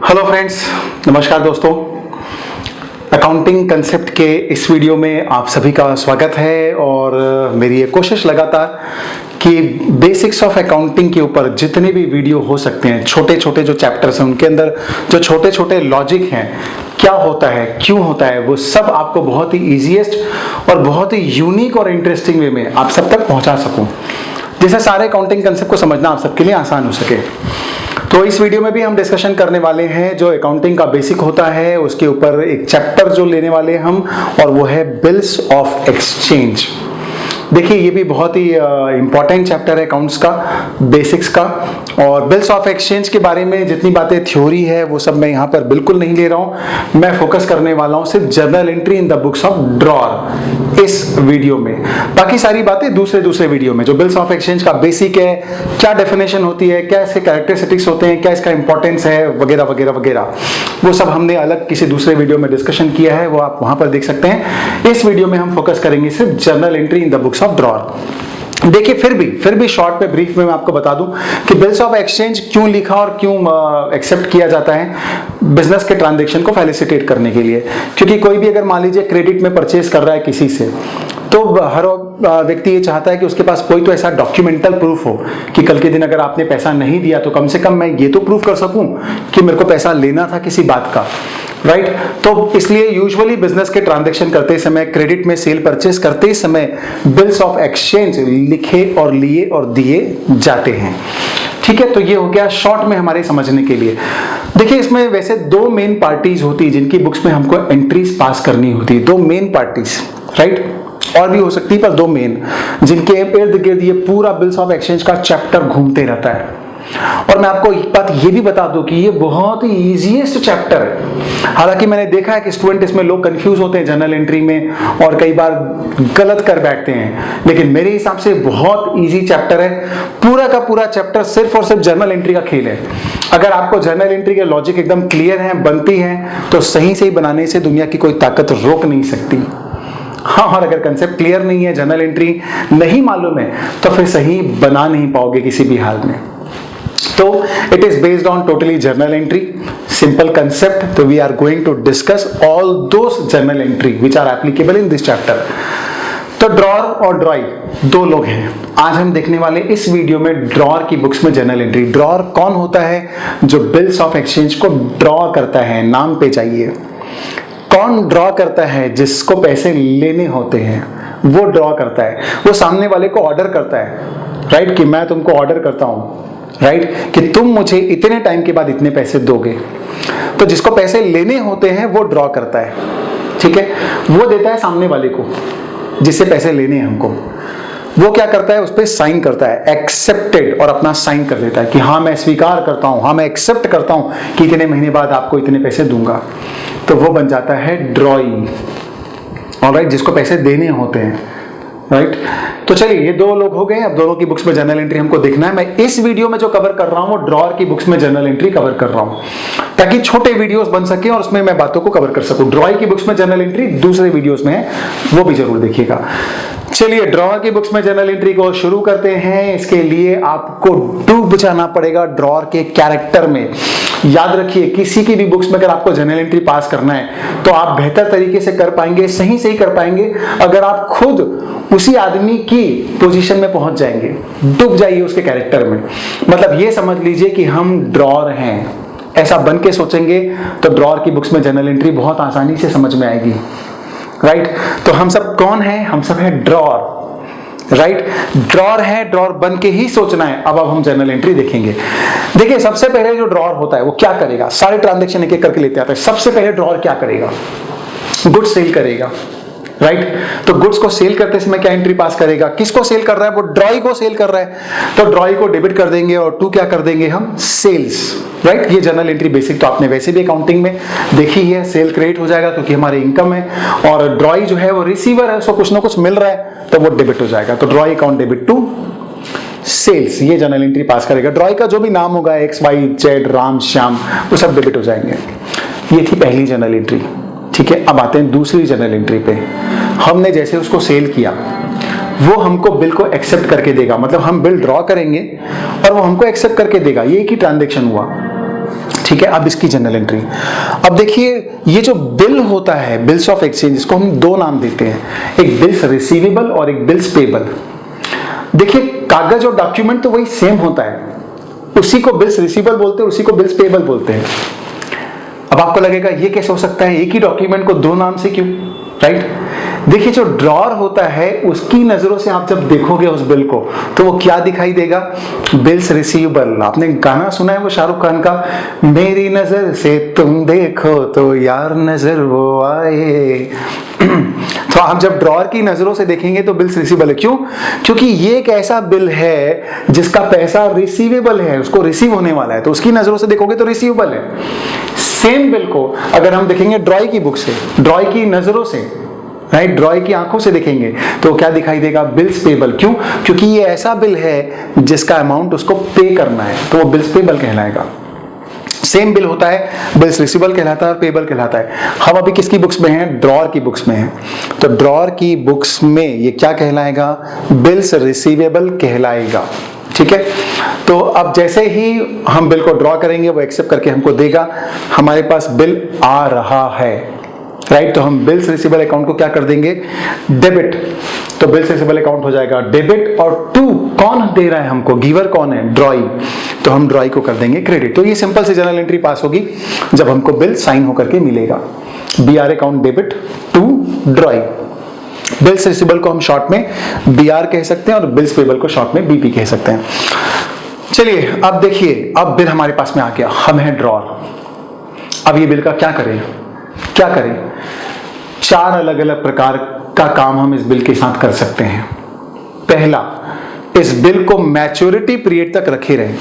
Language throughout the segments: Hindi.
हेलो फ्रेंड्स, नमस्कार दोस्तों। अकाउंटिंग कंसेप्ट के इस वीडियो में आप सभी का स्वागत है और मेरी ये कोशिश लगातार कि बेसिक्स ऑफ अकाउंटिंग के ऊपर जितने भी वीडियो हो सकते हैं, छोटे छोटे जो चैप्टर्स हैं उनके अंदर जो छोटे छोटे लॉजिक हैं, क्या होता है, क्यों होता है, वो सब आपको बहुत ही ईजीएस्ट और बहुत ही यूनिक और इंटरेस्टिंग वे में आप सब तक पहुंचा सकूं, जिससे सारे अकाउंटिंग कंसेप्ट को समझना आप सबके लिए आसान हो सके। तो इस वीडियो में भी हम डिस्कशन करने वाले हैं जो अकाउंटिंग का बेसिक होता है, उसके ऊपर एक चैप्टर जो लेने वाले हैं हम, और वो है बिल्स ऑफ एक्सचेंज। देखिए, ये भी बहुत ही इंपॉर्टेंट चैप्टर है अकाउंट्स का, बेसिक्स का। और बिल्स ऑफ एक्सचेंज के बारे में जितनी बातें थ्योरी है वो सब मैं यहाँ पर बिल्कुल नहीं ले रहा हूँ। मैं फोकस करने वाला हूँ सिर्फ journal entry in the books of drawer इस वीडियो में। बाकी सारी बातें दूसरे वीडियो में। जो बिल्स ऑफ एक्सचेंज का बेसिक है, क्या डेफिनेशन होती है, क्या इसके कैरेक्टरिस्टिक्स होते हैं, क्या इसका इंपॉर्टेंस है, वगैरह वगैरह वगैरह, वो सब हमने अलग किसी दूसरे वीडियो में डिस्कशन किया है, वो आप वहां पर देख सकते हैं। इस वीडियो में हम फोकस करेंगे सिर्फ journal entry in the books of drawer. देखिए, फिर भी शॉर्ट में, ब्रीफ में मैं आपको बता दूं कि बिल्स ऑफ एक्सचेंज क्यों लिखा और क्यों एक्सेप्ट किया जाता है बिजनेस के ट्रांजैक्शन को फैसिलिटेट करने के लिए। क्योंकि कोई भी अगर मान लीजिए क्रेडिट में परचेज कर रहा है किसी से, तो हर व्यक्ति ये चाहता है कि उसके पास कोई तो ऐसा डॉक्यूमेंटल प्रूफ हो कि कल के दिन अगर आपने पैसा नहीं दिया तो कम से कम मैं ये तो प्रूफ कर सकूं कि मेरे को पैसा लेना था किसी बात का, राइट। तो इसलिए यूजुअली बिजनेस के ट्रांजैक्शन करते समय, क्रेडिट में सेल परचेज करते समय बिल्स ऑफ एक्सचेंज लिखे और लिए और दिए जाते हैं। ठीक है, तो ये हो गया शॉर्ट में हमारे समझने के लिए। देखिए, इसमें वैसे दो मेन पार्टीज होती है जिनकी बुक्स में हमको एंट्रीज पास करनी होती है। दो मेन पार्टीज, राइट, और भी हो सकती है पर दो मेन, जिनके इर्द गिर्द ये पूरा बिल्स ऑफ एक्सचेंज का चैप्टर घूमते रहता है। और मैं आपको एक बात ये भी बता दूं कि ये बहुत ही इजीएस्ट चैप्टर है। हालांकि मैंने देखा है कि स्टूडेंट इसमें लोग कंफ्यूज होते हैं जर्नल एंट्री में और कई बार गलत कर बैठते हैं, लेकिन मेरे हिसाब से बहुत इजी चैप्टर है। पूरा का पूरा चैप्टर सिर्फ और सिर्फ जर्नल एंट्री का खेल है। अगर आपको जर्नल एंट्री के लॉजिक एकदम क्लियर है, बनती है, तो सही बनाने से दुनिया की कोई ताकत रोक नहीं सकती। हाँ, और अगर कंसेप्ट क्लियर नहीं है, जर्नल एंट्री नहीं मालूम है, तो फिर सही बना नहीं पाओगे किसी भी हाल में। तो it is based on totally journal entry, simple concept. तो we are going to discuss all those journal entry which are applicable in this chapter. तो ड्रॉअर और ड्रॉई दो लोग हैं। आज हम देखने वाले इस वीडियो में ड्रॉअर की बुक्स में जर्नल एंट्री। ड्रॉअर कौन होता है? जो बिल्स ऑफ एक्सचेंज को ड्रॉ करता है। नाम पे चाहिए, कौन ड्रॉ करता है? जिसको पैसे लेने होते हैं वो ड्रॉ करता है। वो सामने वाले को ऑर्डर करता है, राइट, कि मैं तुमको ऑर्डर करता हूं, राइट, कि तुम मुझे इतने टाइम के बाद इतने पैसे दोगे। तो जिसको पैसे लेने होते हैं वो ड्रॉ करता है, ठीक है। वो देता है सामने वाले को जिससे पैसे लेने हैं हमको। वो क्या करता है? उस पर साइन करता है, एक्सेप्टेड, और अपना साइन कर देता है कि हाँ मैं स्वीकार करता हूं, हाँ मैं एक्सेप्ट करता हूं कि इतने महीने बाद आपको इतने पैसे दूंगा। तो वो बन जाता है ड्रॉई, ऑलराइट, जिसको पैसे देने होते हैं, राइट। तो चलिए, ये दो लोग हो गए। अब दोनों की बुक्स में जर्नल एंट्री हमको देखना है। मैं इस वीडियो में जो कवर कर रहा हूं वो ड्रॉअर की बुक्स में जर्नल एंट्री कवर कर रहा हूं, ताकि छोटे वीडियोस बन सके और उसमें मैं बातों को कवर कर सकूं। ड्रॉई की बुक्स में जर्नल एंट्री दूसरे वीडियोस में है, वो भी जरूर देखिएगा। चलिए, ड्रॉअर की बुक्स में जर्नल एंट्री को शुरू करते हैं। इसके लिए आपको डूब जाना पड़ेगा ड्रॉअर के कैरेक्टर में। याद रखिए, किसी की भी बुक्स में अगर आपको जर्नल एंट्री पास करना है तो आप बेहतर तरीके से कर पाएंगे, सही कर पाएंगे, अगर आप खुद उसी आदमी की पोजीशन में पहुंच जाएंगे। डूब जाइए उसके कैरेक्टर में। मतलब ये समझ लीजिए कि हम ड्रॉअर हैं, ऐसा बन के सोचेंगे तो ड्रॉअर की बुक्स में जर्नल एंट्री बहुत आसानी से समझ में आएगी, राइट। तो हम सब कौन है? हम सब है ड्रॉअर, राइट। ड्रॉअर है, ड्रॉअर बन के ही सोचना है। अब हम जर्नल एंट्री देखेंगे। देखिए, सबसे पहले जो ड्रॉअर होता है वो क्या करेगा? सारे ट्रांजैक्शन एक एक करके लेते आते हैं। सबसे पहले ड्रॉअर क्या करेगा? गुड्स सेल करेगा, राइट। तो गुड्स को सेल करते समय क्या एंट्री पास करेगा? किसको सेल कर रहा है? वो ड्रॉई को सेल कर रहा है, तो ड्रॉई को डेबिट कर देंगे और टू क्या कर देंगे हम? Sales, right. ये जर्नल एंट्री बेसिक तो आपने वैसे भी अकाउंटिंग में देखी है। सेल क्रेडिट हो जाएगा क्योंकि हमारी इनकम है, और ड्रॉई जो है वो रिसीवर है, उसको कुछ ना कुछ मिल रहा है तो वो डेबिट हो जाएगा। तो drawee account debit to sales, ये जर्नल एंट्री पास करेगा। ड्रॉई का जो भी नाम होगा, X Y Z, Ram Shyam, वो सब डेबिट हो जाएंगे। ये थी पहली जर्नल एंट्री, ठीक है। अब आते हैं दूसरी जर्नल एंट्री पे। हमने जैसे उसको सेल किया, वो हमको बिल को एक्सेप्ट करके देगा। मतलब हम बिल ड्रॉ करेंगे और वो हमको एक्सेप्ट करके देगा। ये एक ही ट्रांजैक्शन हुआ। ठीक है। अब इसकी जनरल एंट्री, अब देखिए ये जो बिल होता है, बिल्स ऑफ एक्सचेंज, इसको हम दो नाम देते हैं, एक बिल्स रिसीवेबल और एक बिल्स पेबल। देखिए कागज और डॉक्यूमेंट तो वही सेम होता है, उसी को बिल्स रिसीवेबल बोलते हैं, उसी को बिल्स पेबल बोलते हैं। अब आपको लगेगा ये कैसे हो सकता है, एक ही डॉक्यूमेंट को दो नाम से क्यों, राइट? देखिए जो ड्रॉर होता है उसकी नजरों से आप जब देखोगे उस बिल को तो वो क्या दिखाई देगा, बिल्स रिसीवेबल। आपने गाना सुना है वो शाहरुख खान का, मेरी नजर से तुम देखो तो यार नजर वो आए। तो आप जब ड्रॉर की नजरों से देखेंगे तो बिल्स रिसीवेबल है, क्यों? क्योंकि ये एक ऐसा बिल है जिसका पैसा रिसीवेबल है, उसको रिसीव होने वाला है, तो उसकी नजरों से देखोगे तो रिसीवेबल है। सेम बिल को अगर हम देखेंगे ड्रॉय की बुक से, ड्रॉय की नजरों से, राइट, ड्रॉय की आंखों से देखेंगे तो क्या दिखाई देगा, बिल्स पेबल। क्यों? क्योंकि ये ऐसा बिल है जिसका अमाउंट उसको पे करना है, तो वो बिल्स पेबल कहलाएगा। सेम बिल होता है, बिल्स रिसीवेबल कहलाता है और पेबल कहलाता है। हम अभी किसकी बुक्स में हैं, ड्रॉर की बुक्स में हैं, तो ड्रॉर की बुक्स में ये क्या कहलाएगा, बिल्स रिसीवेबल कहलाएगा। ठीक है, तो अब जैसे ही हम बिल को ड्रॉ करेंगे वो एक्सेप्ट करके हमको देगा, हमारे पास बिल आ रहा है, राइट? तो हम बिल्स रिसीवेबल अकाउंट को क्या कर देंगे, डेबिट। तो बिल्स रिसीवेबल अकाउंट हो जाएगा डेबिट, और टू कौन दे रहा है हमको, गिवर कौन है, ड्रॉई, तो हम ड्रॉई को कर देंगे क्रेडिट। तो ये सिंपल सी जनरल एंट्री पास होगी जब हमको बिल साइन होकर के मिलेगा, BR account debit to drawee. Bills receivable को हम शॉर्ट में बीआर कह सकते हैं और बिल्स पेबल को शॉर्ट में बीपी कह सकते हैं। चलिए अब देखिए, अब बिल हमारे पास में आ गया, हम है ड्रॉर। अब ये बिल का क्या करें, क्या करें? चार अलग अलग प्रकार का काम हम इस बिल के साथ कर सकते हैं। पहला, इस बिल को मैच्योरिटी पीरियड तक रखे रहें।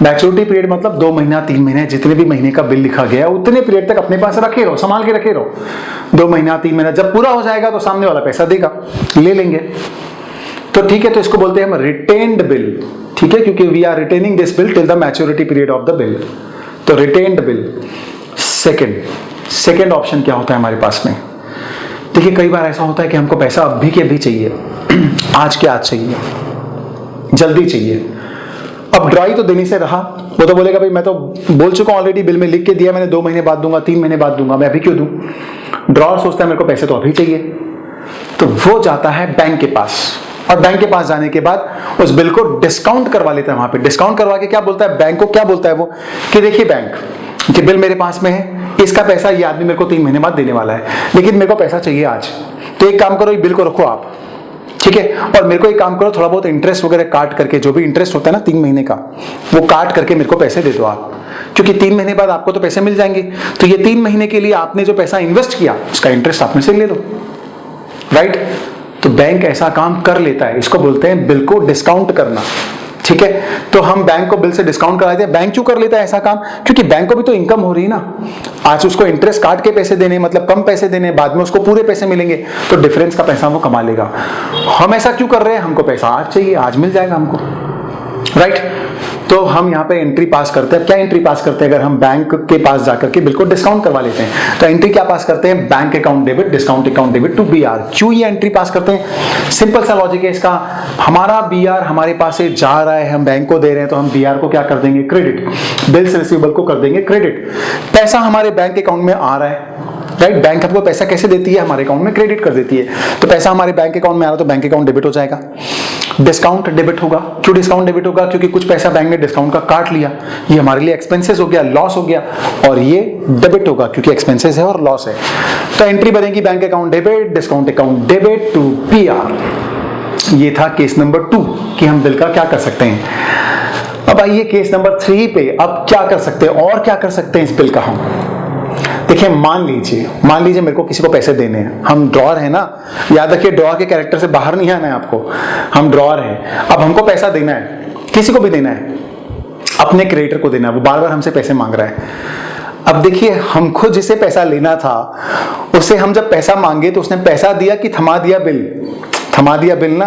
मैच्योरिटी पीरियड मतलब 2 महीना 3 महीने, जितने भी महीने का बिल लिखा गया उतने पीरियड तक अपने पास रखे रहो, संभाल के रखे रहो। 2 महीना 3 महीना जब पूरा हो जाएगा तो सामने वाला पैसा देगा, ले लेंगे। तो ठीक है, तो इसको बोलते हैं हम रिटेन्ड बिल। ठीक है, क्योंकि we are retaining this bill till the maturity period of the bill, तो रिटेन्ड बिल। सेकेंड ऑप्शन क्या होता है हमारे पास में, देखिए कई बार ऐसा होता है कि हमको पैसा अभी के अभी चाहिए, आज के आज चाहिए, जल्दी चाहिए। अब ड्रॉई तो देने से रहा, वो तो बोलेगा भाई मैं तो बोल चुका हूं ऑलरेडी, बिल में लिख के दिया मैंने, 2 महीने बाद दूंगा, 3 महीने बाद दूंगा, मैं अभी क्यों दूं। ड्रॉर सोचता है मेरे को पैसे तो अभी चाहिए, तो वो जाता है बैंक के पास, और बैंक के पास जाने के बाद उस बिल को डिस्काउंट करवा लेता है। वहां पे डिस्काउंट करवा के क्या बोलता है, बैंक को क्या बोलता है वो, कि देखिए बैंक, कि बिल मेरे पास में है, इसका पैसा ये आदमी मेरे को 3 महीने बाद देने वाला है, लेकिन मेरे को पैसा चाहिए आज, तो एक काम करो, ये बिल को रखो आप, ठीक है, और मेरे को एक काम करो, थोड़ा बहुत इंटरेस्ट वगैरह काट करके, जो भी इंटरेस्ट होता है ना 3 महीने का, वो काट करके मेरे को पैसे दे दो आप, क्योंकि 3 महीने बाद आपको तो पैसे मिल जाएंगे, तो ये 3 महीने के लिए आपने जो पैसा इन्वेस्ट किया उसका इंटरेस्ट आप में से ले लो, राइट? तो बैंक ऐसा काम कर लेता है, इसको बोलते हैं बिल को डिस्काउंट करना। ठीक है, तो हम बैंक को बिल से डिस्काउंट करा देते हैं। बैंक क्यों कर लेता है ऐसा काम, क्योंकि बैंक को भी तो इनकम हो रही है ना, आज उसको इंटरेस्ट काट के पैसे देने, मतलब कम पैसे देने, बाद में उसको पूरे पैसे मिलेंगे, तो डिफरेंस का पैसा वो कमा लेगा। हम ऐसा क्यों कर रहे हैं, हमको पैसा आज चाहिए, आज मिल जाएगा हमको, राइट? तो हम यहाँ पे एंट्री पास करते हैं। क्या एंट्री पास करते हैं, अगर हम बैंक के पास जाकर के बिल को डिस्काउंट करवा लेते हैं, तो एंट्री क्या पास करते हैं, bank account debit, discount account debit to BR. क्यों ये एंट्री पास करते हैं, सिंपल सा लॉजिक है इसका, हमारा बीआर हमारे पास से जा रहा है, हम बैंक को दे रहे हैं, तो हम बीआर को क्या कर देंगे, क्रेडिट, बिल्स रिसीवेबल को कर देंगे क्रेडिट। पैसा हमारे बैंक अकाउंट में आ रहा है, राइट? बैंक हमको पैसा कैसे देती है, हमारे अकाउंट में क्रेडिट कर देती है, तो पैसा हमारे बैंक अकाउंट में आ रहा है, तो बैंक अकाउंट डेबिट हो जाएगा। डिस्काउंट डेबिट होगा, क्यों डिस्काउंट डेबिट होगा, क्योंकि कुछ पैसा बैंक ने डिस्काउंट का काट लिया, ये हमारे लिए एक्सपेंसेस हो गया, लॉस हो गया, और ये डेबिट होगा क्योंकि एक्सपेंसेस है और लॉस है। तो एंट्री बनेगी bank account debit, discount account debit to PR. ये था केस नंबर 2 कि हम बिल का क्या कर सकते हैं। अब आइए केस नंबर 3 पे, अब क्या कर सकते हैं, और क्या कर सकते हैं इस बिल का हम। देखिए मान लीजिए मेरे को किसी को पैसे देने हैं, हम ड्रॉर है ना, याद रखिए ड्रॉर के कैरेक्टर से बाहर नहीं आना है आपको, हम ड्रॉर हैं। अब हमको पैसा देना है, किसी को भी देना है, अपने क्रेडिटर को देना है, वो बार बार हमसे पैसे मांग रहा है। अब देखिए हमको जिसे पैसा लेना था उसे हम जब पैसा मांगे तो उसने पैसा दिया कि थमा दिया बिल ना,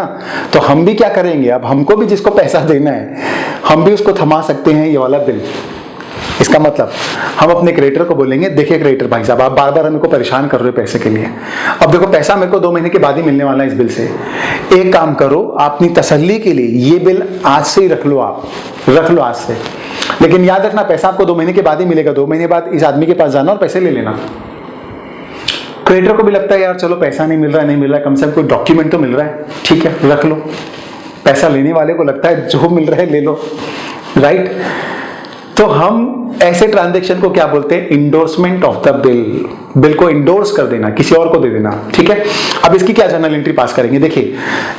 तो हम भी क्या करेंगे, अब हमको भी जिसको पैसा देना है हम भी उसको थमा सकते हैं, ये वाला बिल। इसका मतलब हम अपने क्रेडिटर को बोलेंगे, देखिए क्रेडिटर भाई साहब, आप बार बार हमको परेशान कर रहे हो पैसे के लिए। अब देखो पैसा मेरे को 2 महीने के बाद ही मिलने वाला है इस बिल से। एक काम करो, अपनी तसल्ली के लिए ये बिल आज से ही रख लो, आप रख लो आज से। लेकिन याद रखना पैसा आपको 2 महीने के बाद ही मिलेगा। 2 महीने बाद इस आदमी के पास जाना और पैसे ले लेना। क्रेडिटर को भी लगता है यार चलो पैसा नहीं मिल रहा है, कम से कम कोई डॉक्यूमेंट तो मिल रहा है, ठीक है रख लो। पैसा लेने वाले को लगता है जो मिल रहा है ले लो, राइट। तो हम ऐसे ट्रांजैक्शन को क्या बोलते हैं? Endorsement of the bill. Bill को इंडोर्स कर देना, किसी और को दे देना, ठीक है। अब इसकी क्या जर्नल एंट्री पास करेंगे? देखिए,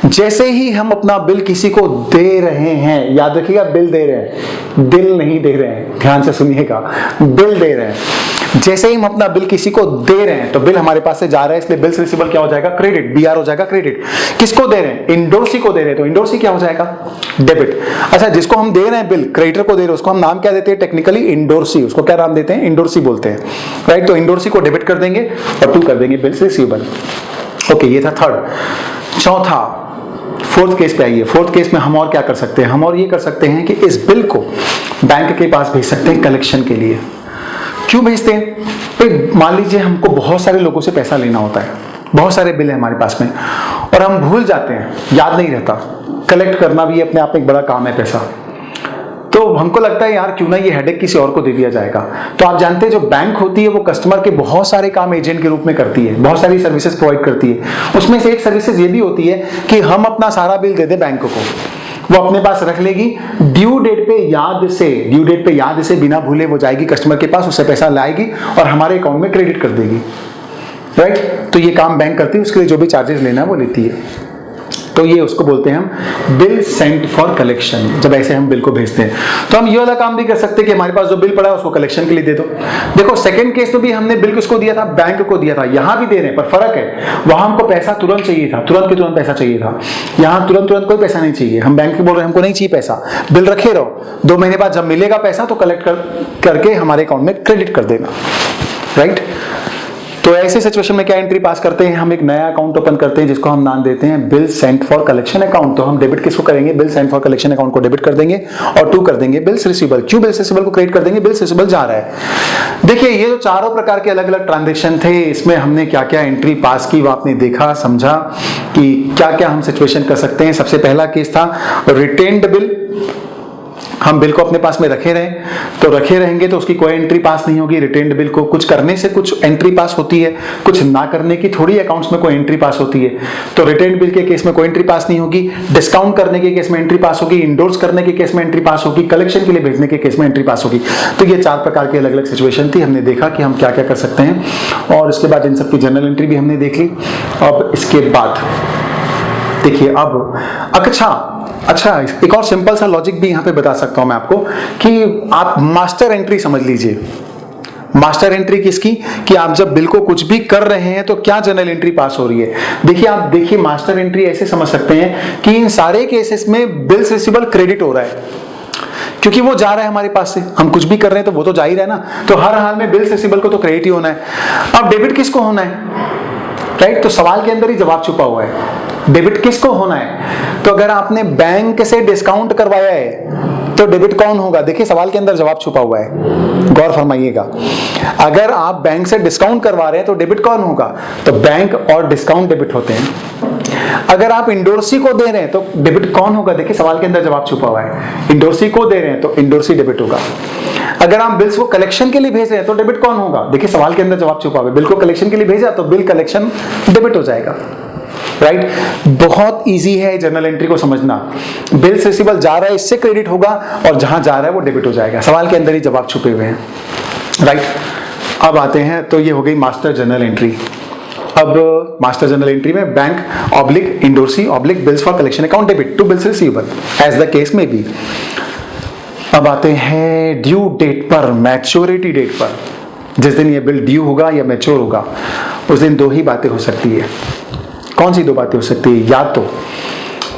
जैसे ही हम अपना बिल किसी को दे रहे हैं, याद रखिएगा बिल दे रहे हैं, बिल नहीं दे रहे हैं, ध्यान से सुनिएगा, बिल दे रहे हैं। जैसे ही हम अपना बिल किसी को दे रहे हैं तो बिल हमारे पास से जा रहा है, इसलिए बिल्स रिसीवेबल क्या हो जाएगा? क्रेडिट, बीआर हो जाएगा क्रेडिट। किसको दे रहे हैं? इंडोर्सी को दे रहे हैं, तो इंडोर्सी क्या हो जाएगा? डेबिट। अच्छा, जिसको हम दे रहे हैं बिल, क्रेडिटर को दे रहे हैं, उसको हम नाम क्या देते हैं? Technically endorsee. उसको क्या नाम देते हैं? इंडोर्सी बोलते हैं, राइट। तो इंडोर्सी को डेबिट कर देंगे और 2 कर देंगे बिल्स रिसीवेबल। ओके, ये था थर्ड। चौथा, फोर्थ केस पे आइए। फोर्थ केस में हम और क्या कर सकते हैं? हम और ये कर सकते हैं कि इस बिल को बैंक के पास भेज सकते हैं कलेक्शन के लिए। क्यों भेजते हैं? भाई मान लीजिए हमको बहुत सारे लोगों से पैसा लेना होता है, बहुत सारे बिल है हमारे पास में और हम भूल जाते हैं, याद नहीं रहता। कलेक्ट करना भी अपने आप में एक बड़ा काम है पैसा। तो हमको लगता है यार क्यों ना ये हेडेक किसी और को दे दिया जाएगा। तो आप जानते हैं जो बैंक होती है वो कस्टमर के बहुत सारे काम एजेंट के रूप में करती है, बहुत सारी सर्विसेज प्रोवाइड करती है। उसमें से एक सर्विसेज ये भी होती है कि हम अपना सारा बिल दे दें बैंक को, वो अपने पास रख लेगी, ड्यू डेट पे याद से बिना भूले वो जाएगी कस्टमर के पास, उससे पैसा लाएगी और हमारे अकाउंट में क्रेडिट कर देगी, राइट। तो ये काम बैंक करती है, उसके लिए जो भी चार्जेस लेना है वो लेती है। तो ये उसको बोलते हैं हम बिल सेंट फॉर कलेक्शन। जब ऐसे हम बिल को भेजते हैं तो हम ये वाला काम भी कर सकते हैं कि हमारे पास जो बिल पड़ा है उसको कलेक्शन के लिए दे दो। देखो सेकंड केस में भी हमने बिल किसको दिया था? बैंक को दिया था। यहां भी दे रहे हैं पर फर्क है, वहां हमको पैसा तुरंत चाहिए था, तुरंत के तुरंत पैसा चाहिए था। यहां तुरंत तुरंत कोई पैसा नहीं चाहिए। हम बैंक को बोल रहे हैं हमको नहीं चाहिए पैसा, बिल रखे रहो, 2 महीने बाद जब मिलेगा पैसा तो कलेक्ट करके हमारे अकाउंट में क्रेडिट कर देना, राइट। तो ऐसे सिचुएशन में क्या एंट्री पास करते हैं? हम एक नया अकाउंट ओपन करते हैं जिसको हम नाम देते हैं bill sent for collection account. तो हम डेबिट किसको करेंगे? Bill sent for collection account को डेबिट कर देंगे और 2 कर देंगे बिल्स रिसीवेबल। क्यों बिल्स रिसीवेबल को क्रेडिट कर देंगे? बिल्स रिसीवेबल जा रहा है। देखिए ये जो चारों प्रकार के अलग अलग ट्रांजेक्शन थे, इसमें हमने क्या क्या एंट्री पास की वो आपने देखा, समझा कि क्या क्या हम सिचुएशन कर सकते हैं। सबसे पहला केस था रिटेन्ड बिल। हम बिल को अपने पास में रखे रहे तो रखे रहेंगे तो उसकी कोई एंट्री पास नहीं होगी। रिटेन्ड बिल को कुछ करने से कुछ एंट्री पास होती है, कुछ ना करने की थोड़ी अकाउंट्स में कोई एंट्री पास होती है। तो रिटेन्ड बिल के केस में कोई एंट्री पास नहीं होगी, डिस्काउंट करने के केस में एंट्री पास होगी, इंडोर्स करने के केस में एंट्री पास होगी, कलेक्शन के लिए भेजने के केस में एंट्री पास होगी। तो ये 4 प्रकार की अलग अलग सिचुएशन थी। हमने देखा कि हम क्या क्या कर सकते हैं और इसके बाद इन सबकी जनरल एंट्री भी हमने देख ली। अब इसके बाद देखिए अब अच्छा एक और सिंपल सा लॉजिक भी यहाँ पे बता सकता हूँ मैं आपको कि आप मास्टर एंट्री समझ लीजिए। मास्टर एंट्री किसकी? कि आप जब बिल को कुछ भी कर रहे हैं तो क्या जनरल एंट्री पास हो रही है। देखिए मास्टर एंट्री ऐसे समझ सकते हैं कि इन सारे केसेस में बिल्स रिसीवेबल क्रेडिट हो रहा है क्योंकि वो जा रहा है हमारे पास से। हम कुछ भी कर रहे हैं तो वो तो जा ही रहा है ना, तो हर हाल में बिल्स रिसीवेबल को तो क्रेडिट ही होना है। अब डेबिट किसको होना है, राइट। तो सवाल के अंदर ही जवाब छुपा हुआ है, डेबिट किसको होना है। तो अगर आपने बैंक से डिस्काउंट करवाया है तो डेबिट कौन होगा? देखिए सवाल के अंदर जवाब छुपा हुआ है, गौर फरमाइएगा। अगर आप बैंक से डिस्काउंट करवा रहे हैं तो डेबिट कौन होगा? तो बैंक और डिस्काउंट डेबिट होते हैं। अगर आप इंडोर्सी को दे रहे हैं तो डेबिट कौन होगा? देखिए सवाल के अंदर जवाब छुपा हुआ है, इंडोर्सी को दे रहे हैं तो इंडोर्सी डेबिट होगा। अगर आप बिल्स को कलेक्शन के लिए भेज रहे हैं तो डेबिट कौन होगा? देखिए सवाल के अंदर जवाब छुपा हुआ है, बिल को कलेक्शन के लिए भेजा तो बिल कलेक्शन डेबिट हो जाएगा, राइट। बहुत इजी है जनरल एंट्री को समझना। बिल्स रिसीवेबल जा रहा है इससे क्रेडिट होगा और जहां जा रहा है वो डेबिट हो जाएगा। सवाल के अंदर ही जवाब छुपे हुए हैं, राइट। अब आते हैं, तो ये हो गई मास्टर जनरल एंट्री। अब मास्टर जनरल एंट्री में bank oblique endorsee oblique bills for collection account debit to bills receivable as the case में बी। अब आते हैं ड्यू डेट पर, मैच्योरिटी डेट पर। जिस दिन ये बिल ड्यू होगा या मैच्योर होगा उस दिन 2 ही बातें हो सकती है। कौन सी 2 बातें हो सकती है?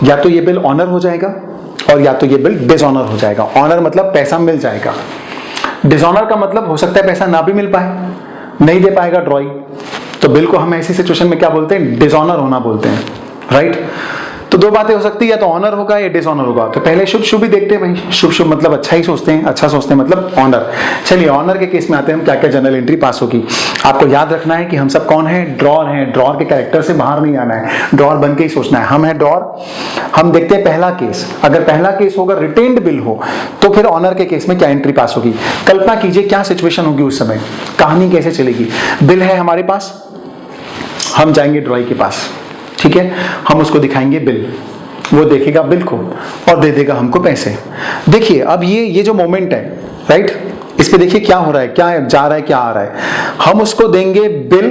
या तो ये बिल ऑनर हो जाएगा और या तो ये बिल डिसऑनर हो जाएगा। ऑनर मतलब पैसा मिल जाएगा, डिसऑनर का मतलब हो सकता है पैसा ना भी मिल पाए, नहीं दे पाएगा ड्रॉइंग। तो बिल को हम ऐसी सिचुएशन में क्या बोलते हैं? डिसऑनर होना बोलते हैं, राइट। तो दो बातें हो सकती है, या तो ऑनर होगा या डिसऑनर होगा। तो पहले शुभ शुभ ही देखते हैं भाई, शुभ शुभ मतलब अच्छा ही सोचते हैं, अच्छा सोचते हैं मतलब ऑनर। चलिए ऑनर के केस में आते हैं हम, क्या क्या जनरल एंट्री पास होगी। आपको याद रखना है कि हम सब कौन है, ड्रॉर हैं। ड्रॉर के कैरेक्टर से बाहर नहीं आना है, ड्रॉर बन के ही सोचना है। हम है ड्रॉर। हम देखते हैं पहला केस, अगर पहला केस होगा रिटेन्ड बिल हो, तो फिर ऑनर के केस में क्या एंट्री पास होगी। कल्पना कीजिए क्या सिचुएशन होगी उस समय, कहानी कैसे चलेगी। बिल है हमारे पास, हम जाएंगे ड्रॉई के पास, ठीक है, हम उसको दिखाएंगे बिल, वो देखेगा बिल को और दे देगा हमको पैसे। देखिए अब ये जो मोमेंट है, राइट, इस पे देखिए क्या हो रहा है, क्या जा रहा है, क्या आ रहा है। हम उसको देंगे बिल,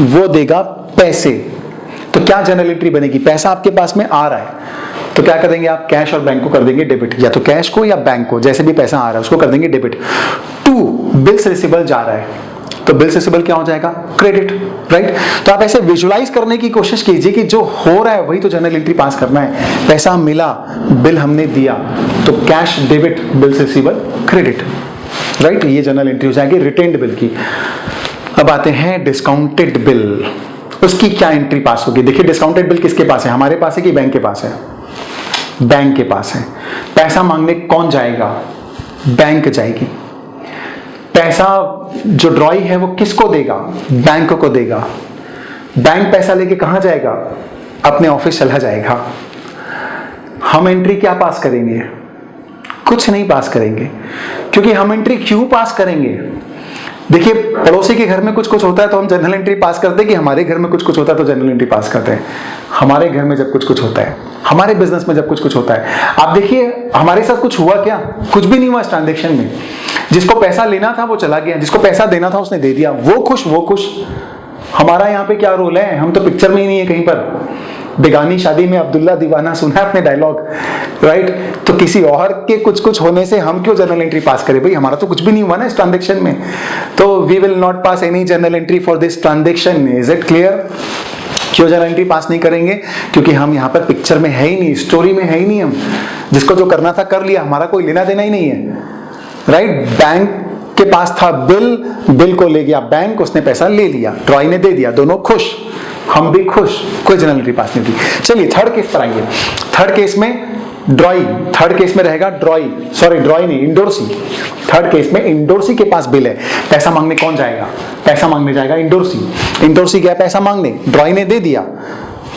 वो देगा पैसे। तो क्या जनरल एंट्री बनेगी, पैसा आपके पास में आ रहा है, तो क्या करेंगे आप, कैश और बैंक को कर देंगे डेबिट, या तो कैश को या बैंक को, जैसे भी पैसा आ रहा है उसको कर देंगे डेबिट। टू बिल्स रिसीवेबल जा रहा है, तो बिल्स रिसीवेबल क्या हो जाएगा, क्रेडिट, राइट। तो आप ऐसे विजुलाइज करने की कोशिश कीजिए कि जो हो रहा है वही तो जनरल एंट्री पास करना है। पैसा मिला, बिल हमने दिया, तो cash debit, bills receivable credit, right. ये जनरल एंट्री हो जाएगी रिटेन्ड बिल की। अब आते हैं डिस्काउंटेड बिल, उसकी क्या एंट्री पास होगी। देखिए डिस्काउंटेड बिल किसके पास है, हमारे पास है कि बैंक के पास है, बैंक के पास है। पैसा मांगने कौन जाएगा, बैंक जाएगी। पैसा जो ड्रॉई है वो किसको देगा, बैंक को देगा। बैंक पैसा लेके कहां जाएगा, अपने ऑफिस चला जाएगा। हम एंट्री क्या पास करेंगे, कुछ नहीं पास करेंगे, क्योंकि हम एंट्री क्यों पास करेंगे। देखिए पड़ोसी के घर में कुछ कुछ होता है तो हम जनरल एंट्री पास करते हैं, कि हमारे घर में कुछ कुछ होता है तो जनरल एंट्री पास करते हैं। हमारे घर में जब कुछ कुछ होता है, हमारे बिजनेस में जब कुछ कुछ होता है, आप देखिए हमारे साथ कुछ हुआ क्या, कुछ भी नहीं हुआ इस ट्रांजेक्शन में। जिसको पैसा लेना था वो चला गया, जिसको पैसा देना था उसने दे दिया, वो खुश वो खुश। हमारा यहाँ पे क्या रोल है, हम तो पिक्चर में ही नहीं है कहीं पर। बेगानी शादी में अब्दुल्ला दीवाना सुना है आपने डायलॉग, राइट। तो किसी और के कुछ कुछ होने से हम क्यों जनरल एंट्री पास करें, भाई हमारा तो कुछ भी नहीं हुआ ना इस ट्रांजेक्शन में। तो we will not pass any general entry for this transaction. Is it clear. क्यों जनरल एंट्री पास नहीं करेंगे, क्योंकि हम यहाँ पर पिक्चर में है ही नहीं, स्टोरी में है ही नहीं। हम जिसको जो करना था कर लिया, हमारा कोई लेना देना ही नहीं है, राइट। बैंक के पास था बिल, बिल को ले गया बैंक, उसने पैसा ले लिया, ड्रॉई ने दे दिया, दोनों खुश, हम भी खुश, कोई जनरल एंट्री पास नहीं थी। चलिए थर्ड केस पर आइए। थर्ड केस में ड्रॉई, थर्ड केस में रहेगा ड्रॉई, सॉरी ड्रॉई नहीं, इंडोर्सी। थर्ड केस में इंडोर्सी के पास बिल है, पैसा मांगने कौन जाएगा, पैसा मांगने जाएगा इंडोर्सी। इंडोर्सी गया पैसा मांगने, ड्रॉई ने दे दिया,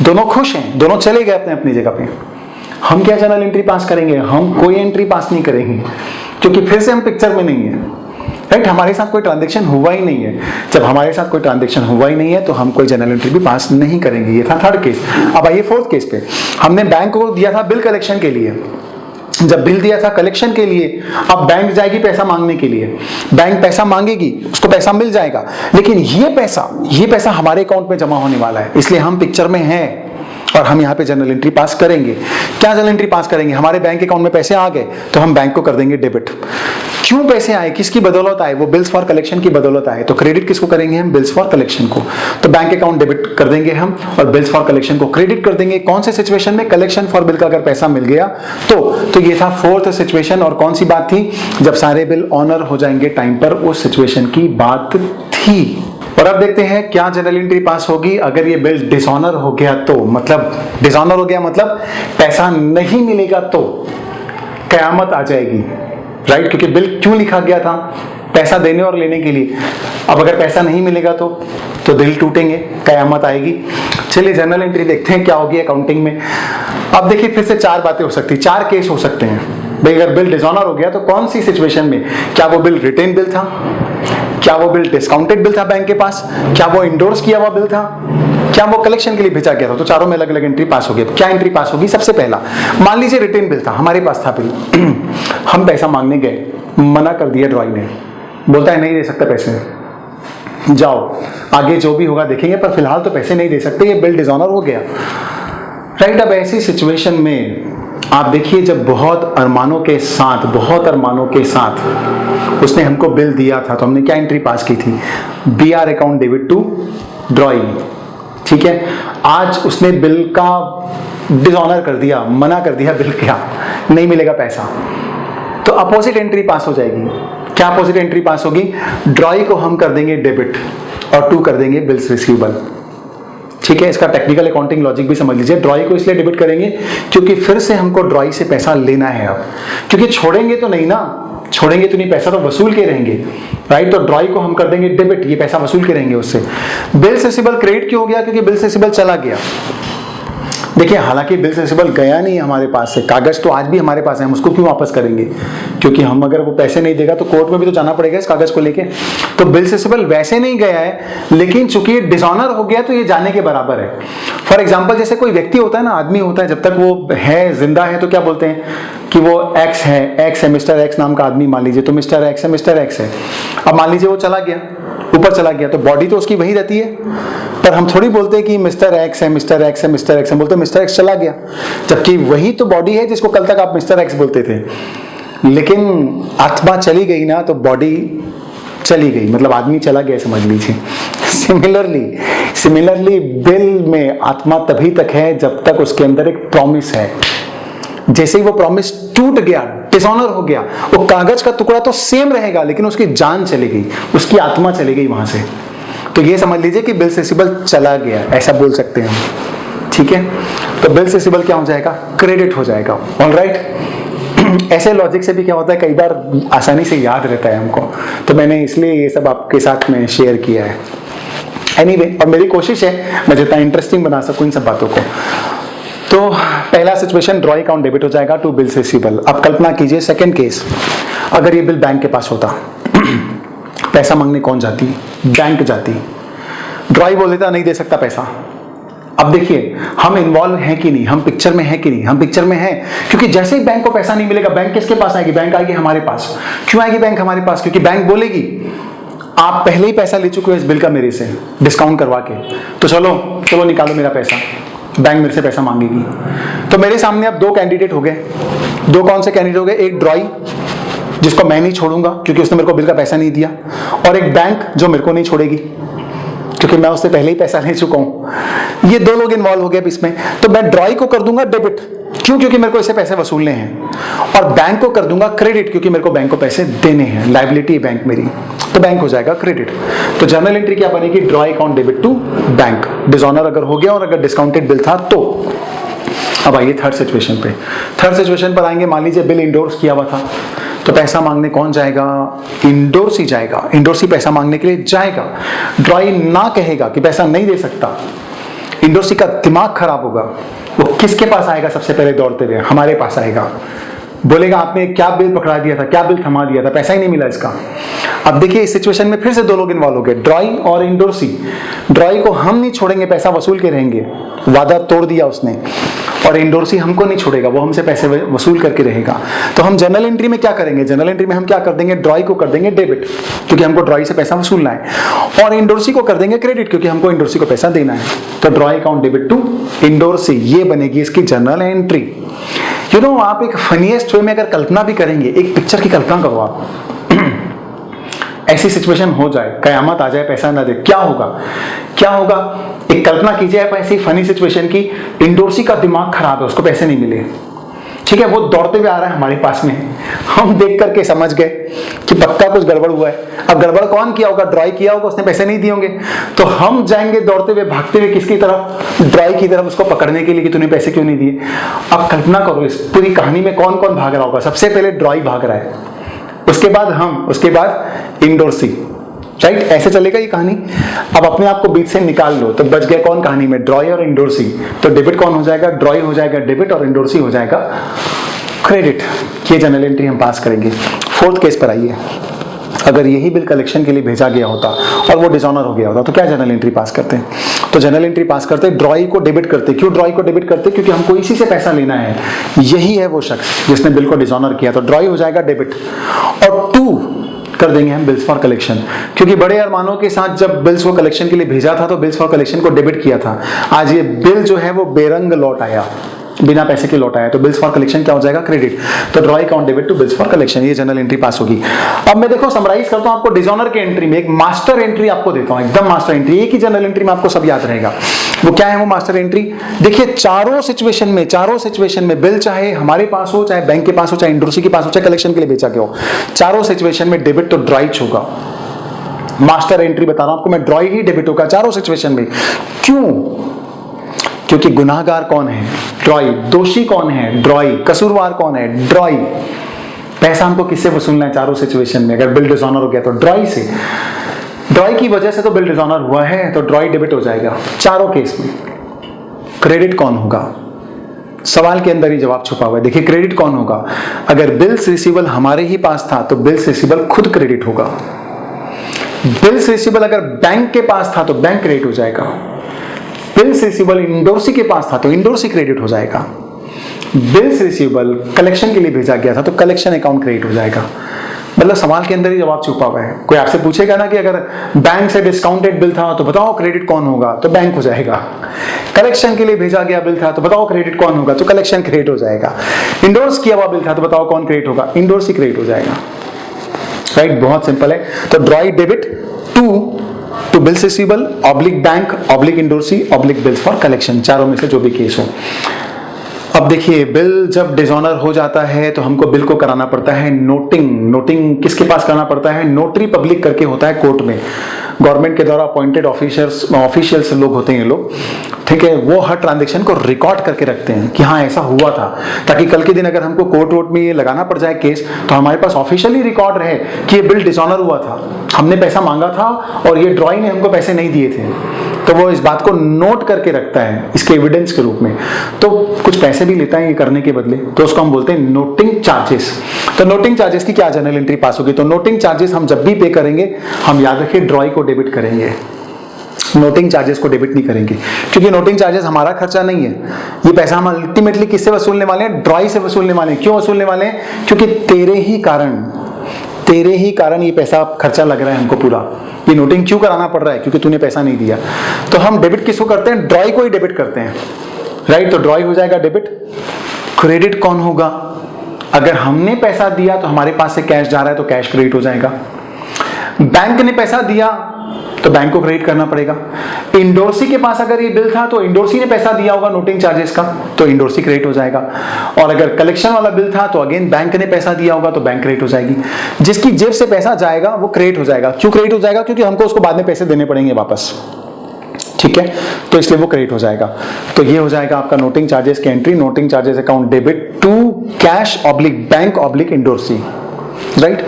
दोनों खुश हैं, दोनों चले गए अपने अपनी जगह पे। हम क्या जनरल एंट्री पास करेंगे, हम कोई एंट्री पास नहीं करेंगे, क्योंकि फिर से हम पिक्चर में नहीं है, राइट। हमारे साथ कोई ट्रांजैक्शन हुआ ही नहीं है। जब हमारे साथ कोई ट्रांजैक्शन हुआ ही नहीं है तो हम कोई जनरल एंट्री भी पास नहीं करेंगे। ये था थर्ड केस। अब आइए फोर्थ केस पे। हमने बैंक को दिया था बिल कलेक्शन के लिए, जब बिल दिया था कलेक्शन के लिए, अब बैंक जाएगी पैसा मांगने के लिए, बैंक पैसा मांगेगी, उसको पैसा मिल जाएगा, लेकिन ये पैसा हमारे अकाउंट में जमा होने वाला है, इसलिए हम पिक्चर में हैं और हम यहाँ पे जनरल एंट्री पास करेंगे। क्या जनरल एंट्री पास करेंगे, हमारे बैंक अकाउंट में पैसे आ गए तो हम बैंक को कर देंगे डेबिट। क्यों पैसे आए, किसकी बदौलत आए, वो बिल्स फॉर कलेक्शन की बदौलत आए, तो क्रेडिट किसको करेंगे हम, बिल्स फॉर कलेक्शन को। तो बैंक अकाउंट डेबिट कर देंगे हम और बिल्स फॉर कलेक्शन को क्रेडिट कर देंगे। कौन से सिचुएशन में, कलेक्शन फॉर बिल का अगर पैसा मिल गया तो ये था फोर्थ सिचुएशन। और कौन सी बात थी, जब सारे बिल ऑनर हो जाएंगे टाइम पर, उस सिचुएशन की बात थी। और अब देखते हैं क्या जनरल एंट्री पास होगी अगर ये बिल डिसऑनर हो गया तो। मतलब डिसऑनर हो गया मतलब पैसा नहीं मिलेगा तो कयामत आ जाएगी, राइट। क्योंकि बिल क्यों लिखा गया था, पैसा देने और लेने के लिए। अब अगर पैसा नहीं मिलेगा तो दिल टूटेंगे, कयामत आएगी। चलिए जनरल एंट्री देखते हैं क्या होगी अकाउंटिंग में। अब देखिए फिर से चार बातें हो सकती, चार केस हो सकते हैं भाई। अगर बिल डिसऑनर हो गया तो कौन सी सिचुएशन में, क्या वो बिल रिटेन बिल था, क्या वो बिल डिस्काउंटेड बिल था बैंक के पास, क्या वो इंडोर्स किया हुआ बिल था, क्या वो कलेक्शन के लिए भेजा गया था। तो चारों में अलग अलग एंट्री पास होगी। क्या एंट्री पास होगी, सबसे पहला मान लीजिए रिटेन बिल था, हमारे पास था बिल, हम पैसा मांगने गए, मना कर दिया ड्रॉई ने, बोलता है नहीं दे सकता पैसे, जाओ आगे जो भी होगा देखेंगे, पर फिलहाल तो पैसे नहीं दे सकते, ये बिल डिसऑनर हो गया, राइट। अब ऐसी सिचुएशन में आप देखिए जब बहुत अरमानों के साथ उसने हमको बिल दिया था तो हमने क्या एंट्री पास की थी, BR account debit to drawee, ठीक है। आज उसने बिल का डिसऑनर कर दिया, मना कर दिया, बिल क्या नहीं मिलेगा पैसा, तो अपोजिट एंट्री पास हो जाएगी। क्या अपोजिट एंट्री पास होगी, ड्रॉई को हम कर देंगे डेबिट और टू कर देंगे बिल्स रिसीवेबल, ठीक है, इसका टेक्निकल अकाउंटिंग लॉजिक भी समझ लीजिए। ड्रॉई को इसलिए डेबिट करेंगे क्योंकि फिर से हमको ड्रॉई से पैसा लेना है अब, क्योंकि छोड़ेंगे तो नहीं ना, छोड़ेंगे तो नहीं, पैसा तो वसूल के रहेंगे, राइट। तो ड्रॉई को हम कर देंगे डेबिट, ये पैसा वसूल के रहेंगे उससे। बिल्स रिसीवेबल क्रेडिट क्यों हो गया? क्योंकि बिल्स रिसीवेबल चला गया। देखिए, हालांकि बिल्स रिसीवेबल गया नहीं हमारे पास से, कागज तो आज भी हमारे पास है, हम उसको क्यों वापस करेंगे? क्योंकि हम अगर वो पैसे नहीं देगा तो कोर्ट में भी तो जाना पड़ेगा इस कागज को लेके। तो बिल्स रिसीवेबल वैसे नहीं गया है, लेकिन चूंकि ये डिसऑनर हो गया तो ये जाने के बराबर है। फॉर एग्जाम्पल, जैसे कोई व्यक्ति होता है ना, आदमी होता है, जब तक वो है, जिंदा है, तो क्या बोलते हैं कि वो एक्स है, मिस्टर एक्स नाम का आदमी मान लीजिए, तो मिस्टर एक्स है, मिस्टर एक्स है। अब मान लीजिए वो चला गया, ऊपर चला गया, तो बॉडी तो उसकी वही रहती है, पर हम थोड़ी बोलते हैं कि मिस्टर एक्स है, मिस्टर एक्स है, मिस्टर एक्स है, बोलते मिस्टर एक्स चला गया, जबकि वही तो बॉडी है जिसको कल तक आप मिस्टर एक्स बोलते थे। लेकिन आत्मा चली गई ना, तो बॉडी चली गई, मतलब आदमी चला गया, समझ लीजिए। सिमिलरली बिल में आत्मा तभी तक है जब तक उसके अंदर एक प्रॉमिस है। जैसे ही वो प्रॉमिस टूट गया, डिसऑनर हो गया, वो कागज का टुकड़ा तो सेम रहेगा, लेकिन उसकी जान चली गई, उसकी आत्मा चली गई वहां से। तो ये समझ लीजिए कि बिल्स रिसीवेबल चला गया, ऐसा बोल सकते हैं हम, ठीक है। तो बिल्स रिसीवेबल क्या हो जाएगा? क्रेडिट हो जाएगा। ऑलराइट। ऐसे लॉजिक से भी क्या होता है, कई बार आसानी से याद रहता है हमको, तो मैंने इसलिए ये सब आपके साथ में शेयर किया है। एनीवे, और मेरी कोशिश है मैं जितना इंटरेस्टिंग बना सकूं इन सब बातों को। तो पहला सिचुएशन, ड्रॉई अकाउंट डेबिट हो जाएगा टू बिल्स रिसीवेबल। अब कल्पना कीजिए सेकंड केस, अगर ये बिल बैंक के पास होता, पैसा मांगने कौन जाती? बैंक जाती। ड्रॉई बोल देता नहीं दे सकता पैसा। अब देखिए, हम इन्वॉल्व हैं कि नहीं, हम पिक्चर में हैं कि नहीं? हम पिक्चर में हैं, क्योंकि जैसे ही बैंक को पैसा नहीं मिलेगा, बैंक किसके पास आएगी? बैंक आएगी हमारे पास। क्यों आएगी बैंक हमारे पास? क्योंकि बैंक बोलेगी आप पहले ही पैसा ले चुके हो इस बिल का मेरे से, डिस्काउंट करवा के, तो चलो निकालो मेरा पैसा। बैंक मेरे से पैसा मांगेगी। तो मेरे सामने अब दो कैंडिडेट हो गए। दो कौन से कैंडिडेट हो गए? एक ड्रॉई, जिसको मैं नहीं छोड़ूंगा क्योंकि उसने मेरे को बिल का पैसा नहीं दिया, और एक बैंक जो मेरे को नहीं छोड़ेगी क्योंकि मैं उससे पहले ही पैसा ले चुका हूं। ये दो लोग इन्वॉल्व हो गए इसमें। तो मैं ड्रॉई को कर दूंगा डेबिट, क्यों? क्योंकि मेरे को इससे पैसे वसूलने हैं, और बैंक को कर दूंगा क्रेडिट, क्योंकि मेरे को बैंक को पैसे देने हैं, लायबिलिटी है बैंक मेरी, तो बैंक हो जाएगा क्रेडिट। तो जर्नल एंट्री क्या बनेगी? Drawee account debit to bank. Dishonour अगर हो गया और अगर डिस्काउंटेड बिल था तो। अब आइए थर्ड सिचुएशन पे। थर्ड सिचुएशन पर आएंगे, मान लीजिए बिल इंडोर्स किया हुआ था, तो पैसा मांगने कौन जाएगा? इंडोर्सी जाएगा। इंडोर्सी पैसा मांगने के लिए जाएगा। ड्रॉई ना कहेगा कि पैसा नहीं दे सकता, इंडोर्सी का दिमाग खराब होगा। वो किसके पास आएगा? सबसे पहले दौड़ते हुए हमारे पास आएगा, बोलेगा आपने क्या बिल पकड़ा दिया था, क्या बिल थमा दिया था, पैसा ही नहीं मिला इसका। अब देखिए, इस सिचुएशन में फिर से दो लोग इन्वॉल्व हो गए, ड्रॉई और इंडोर्सी। ड्रॉई को हम नहीं छोड़ेंगे, पैसा वसूल के रहेंगे, वादा तोड़ दिया उसने, और इंडोर्सी हमको नहीं छोड़ेगा, वो हमसे पैसे वसूल करके रहेगा। तो हम जर्नल एंट्री में क्या करेंगे? जर्नल एंट्री में हम क्या कर देंगे? ड्रॉई को कर देंगे डेबिट, क्योंकि हमको ड्रॉई से पैसा वसूलना है, और इंडोर्सी को कर देंगे क्रेडिट, क्योंकि हमको इंडोर्सी को पैसा देना है। तो drawee account debit to endorsee, ये बनेगी इसकी जर्नल एंट्री। आप एक फनीएस्ट वे में अगर कल्पना भी करेंगे, एक पिक्चर की कल्पना करो आप, ऐसी सिचुएशन हो जाए, कयामत आ जाए, पैसा ना दे, क्या होगा? क्या होगा? एक कल्पना कीजिए आप ऐसी फनी सिचुएशन की, इंडोर्सी का दिमाग खराब है, उसको पैसे नहीं मिले, ठीक है, वो दौड़ते हुए आ रहा है हमारे पास में, हम देख करके समझ गए कि पक्का कुछ गड़बड़ हुआ है। अब गड़बड़ कौन किया होगा? ड्रॉई किया होगा, उसने पैसे नहीं दिए होंगे, तो हम जाएंगे दौड़ते हुए, भागते हुए किसकी तरफ? ड्रॉई की तरफ, उसको पकड़ने के लिए कि तूने पैसे क्यों नहीं दिए। अब कल्पना करो इस पूरी कहानी में कौन कौन भाग रहा होगा? सबसे पहले ड्रॉई भाग रहा है, उसके बाद हम, उसके बाद इंडोर्सी, राइट? ऐसे चलेगा ये कहानी। अब अपने आप को बीच से निकाल लो, तो बच गए कौन कहानी में? ड्रॉई और इंडोर्सी। तो डेबिट कौन हो जाएगा? ड्रॉई हो जाएगा डेबिट, और इंडोर्सी हो जाएगा क्रेडिट। ये जर्नल एंट्री हम पास करेंगे। फोर्थ केस पर आइए, अगर यही बिल कलेक्शन के लिए भेजा गया होता और वो डिसऑनर हो गया होता, तो क्या जर्नल एंट्री पास करते हैं? तो जर्नल एंट्री पास करते, ड्रॉई को डेबिट करते। क्यों ड्रॉई को डेबिट करते? क्योंकि हमको इसी से पैसा लेना है, यही है वो शख्स जिसने बिल को डिसऑनर किया, तो ड्रॉई हो जाएगा डेबिट, और टू कर देंगे हम बिल्स फॉर कलेक्शन, क्योंकि बड़े अरमानों के साथ जब बिल्स को कलेक्शन के लिए भेजा था तो बिल्स फॉर कलेक्शन को डेबिट किया था। आज ये बिल जो है वो बेरंग लौट आया, बिना पैसे के लौट आया, तो बिल्स फॉर कलेक्शन क्या हो जाएगा? क्रेडिट। तो drawee account debit to bills for collection, ये जनरल एंट्री पास होगी। अब मैं देखो समराइज करता हूं आपको डिसऑनर के एंट्री में, एक मास्टर एंट्री आपको देता हूं, एकदम मास्टर एंट्री, एक ही जनरल एंट्री में आपको सब याद रहेगा। वो क्या है वो मास्टर एंट्री? देखिए, चारों सिचुएशन में बिल चाहे हमारे पास हो, चाहे बैंक के पास हो, चाहे इंडोर्सी के पास हो, चाहे कलेक्शन के लिए बेचा गया हो, चारों सिचुएशन में डेबिट तो ड्रॉई होगा। मास्टर एंट्री बता रहा हूं आपको मैं, ड्रॉई ही डेबिट होगा चारों सिचुएशन में। क्यों? क्योंकि गुनाहगार कौन है? ड्रॉई। दोषी कौन है? ड्रॉई। कसूरवार कौन है? ड्रॉई। पैसा हमको किससे वसूलना है चारों सिचुएशन में? अगर बिल डिसऑनर हो गया तो ड्रॉई से। ड्रॉई की वजह से तो बिल डिसऑनर हुआ है, तो ड्रॉई डेबिट हो जाएगा चारों केस में। क्रेडिट कौन होगा? सवाल के अंदर ही जवाब छुपा हुआ है। देखिए क्रेडिट कौन होगा? अगर बिल्स रिसीवेबल हमारे ही पास था तो बिल्स रिसीवेबल खुद क्रेडिट होगा। बिल्स रिसीवेबल अगर बैंक के पास था तो बैंक क्रेडिट हो जाएगा। बिल्स रिसीवेबल इंडोर्सी के पास था तो इंडोर्सी क्रेडिट हो जाएगा। बिल्स रिसीवेबल कलेक्शन के लिए भेजा गया था तो कलेक्शन अकाउंट क्रेडिट हो जाएगा। मतलब सवाल के अंदर ही जवाब छुपा हुआ है। कोई आपसे पूछेगा ना कि अगर बैंक से डिस्काउंटेड बिल था तो बताओ क्रेडिट कौन होगा, तो बैंक हो जाएगा। कलेक्शन के लिए भेजा गया बिल था तो बताओ क्रेडिट कौन होगा, तो कलेक्शन क्रेडिट हो जाएगा। इंडोर्स किया हुआ बिल था तो बताओ कौन क्रेडिट होगा, इंडोर्स ही क्रेडिट हो जाएगा। राइट, बहुत सिंपल है। तो drawee debit to bills receivable oblique bank oblique endorsee oblique bills for collection, चारों में से जो भी केस हो। अब देखिए बिल जब डिसऑनर हो जाता है तो हमको बिल को कराना पड़ता है नोटिंग। नोटिंग किसके पास कराना पड़ता है? नोटरी पब्लिक करके होता है कोर्ट में। गवर्नमेंट के द्वारा अपॉइंटेड ऑफिशियल्स लोग होते हैं ये लोग, ठीक है। वो हर ट्रांजेक्शन को रिकॉर्ड करके रखते हैं कि हाँ ऐसा हुआ था, ताकि कल के दिन अगर हमको कोर्ट वोर्ट में ये लगाना पड़ जाए केस तो हमारे पास ऑफिशियली रिकॉर्ड रहे कि ये बिल डिसऑनर हुआ था, हमने पैसा मांगा था और ये ड्रॉई ने हमको पैसे नहीं दिए थे। तो वो इस बात को नोट करके रखता है इसके एविडेंस के रूप में। तो कुछ पैसे भी लेता है ये करने के बदले, तो उसको हम बोलते हैं नोटिंग चार्जेस। तो नोटिंग चार्जेस की क्या जनरल एंट्री पास होगी? तो नोटिंग चार्जेस हम जब भी पे करेंगे हम याद रखिए ड्रॉई को डेबिट करेंगे, नोटिंग चार्जेस को डेबिट नहीं करेंगे, क्योंकि नोटिंग चार्जेस हमारा खर्चा नहीं है। ये पैसा हम अल्टीमेटली किससे वसूलने वाले हैं? ड्रॉई से वसूलने वाले हैं। क्यों वसूलने वाले हैं? क्योंकि तेरे ही कारण ये पैसा खर्चा लग रहा है हमको पूरा। ये नोटिंग क्यों कराना पड़ रहा है? क्योंकि तूने पैसा नहीं दिया। तो हम डेबिट किसको करते हैं? ड्रॉई को ही डेबिट करते हैं। राइट, तो ड्रॉई हो जाएगा डेबिट। क्रेडिट कौन होगा? अगर हमने पैसा दिया तो हमारे पास से कैश जा रहा है तो कैश क्रेडिट हो जाएगा। बैंक ने पैसा दिया तो बैंक को क्रेडिट करना पड़ेगा। इंडोर्सी के पास अगर ये बिल था तो इंडोर्सी ने पैसा दिया होगा नोटिंग चार्जेस का, तो इंडोर्सी क्रेडिट हो जाएगा। और अगर कलेक्शन वाला बिल था तो अगेन बैंक ने पैसा दिया होगा तो बैंक क्रेडिट हो जाएगी। जिसकी जेब से पैसा जाएगा वो क्रेडिट हो जाएगा। क्यों क्रेडिट हो जाएगा? क्योंकि हमको उसको बाद में पैसे देने पड़ेंगे वापस, ठीक है, तो इसलिए वो क्रेडिट हो जाएगा। तो ये हो जाएगा आपका नोटिंग चार्जेस की entry, noting charges account debit to cash oblique bank oblique endorsee. Right,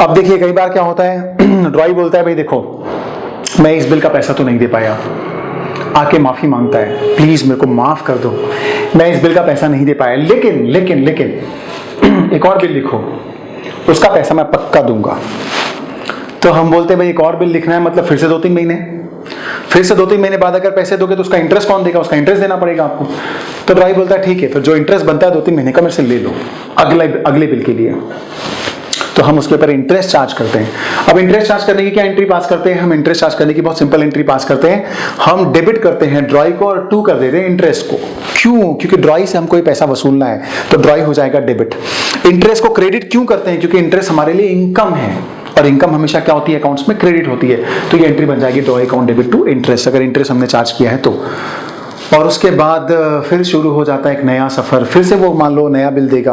अब देखिए कई बार क्या होता है, ड्रॉई बोलता है भाई देखो मैं इस बिल का पैसा तो नहीं दे पाया, आके माफी मांगता है, प्लीज मेरे को माफ कर दो, मैं इस बिल का पैसा नहीं दे पाया, लेकिन लेकिन लेकिन एक और बिल लिखो, उसका पैसा मैं पक्का दूंगा। तो हम बोलते हैं भाई एक और बिल लिखना है, मतलब फिर से 2-3 महीने, फिर से 2-3 महीने बाद अगर पैसे दोगे तो उसका इंटरेस्ट कौन देगा? उसका इंटरेस्ट देना पड़ेगा आपको। तो ड्रॉई बोलता है ठीक है, फिर जो इंटरेस्ट बनता है 2-3 महीने का मेरे से ले लो अगले बिल के लिए। तो हम उसके ऊपर इंटरेस्ट चार्ज करते हैं। अब इंटरेस्ट चार्ज करने की क्या एंट्री पास करते हैं? हम इंटरेस्ट चार्ज करने की बहुत सिंपल एंट्री पास करते हैं। हम डेबिट करते हैं ड्रॉई को और टू कर देते हैं इंटरेस्ट को। क्यों? क्योंकि ड्रॉई से हमको ये पैसा वसूलना है, तो ड्रॉई हो जाएगा डेबिट। इंटरेस्ट को क्रेडिट क्यों करते हैं? क्योंकि इंटरेस्ट हमारे लिए इनकम है और इनकम हमेशा क्या होती है? अकाउंट्स में क्रेडिट होती है। तो ये एंट्री बन जाएगी drawee account debit to interest, अगर इंटरेस्ट हमने चार्ज किया है तो। और उसके बाद फिर शुरू हो जाता है एक नया सफर। फिर से वो मान लो नया बिल देगा,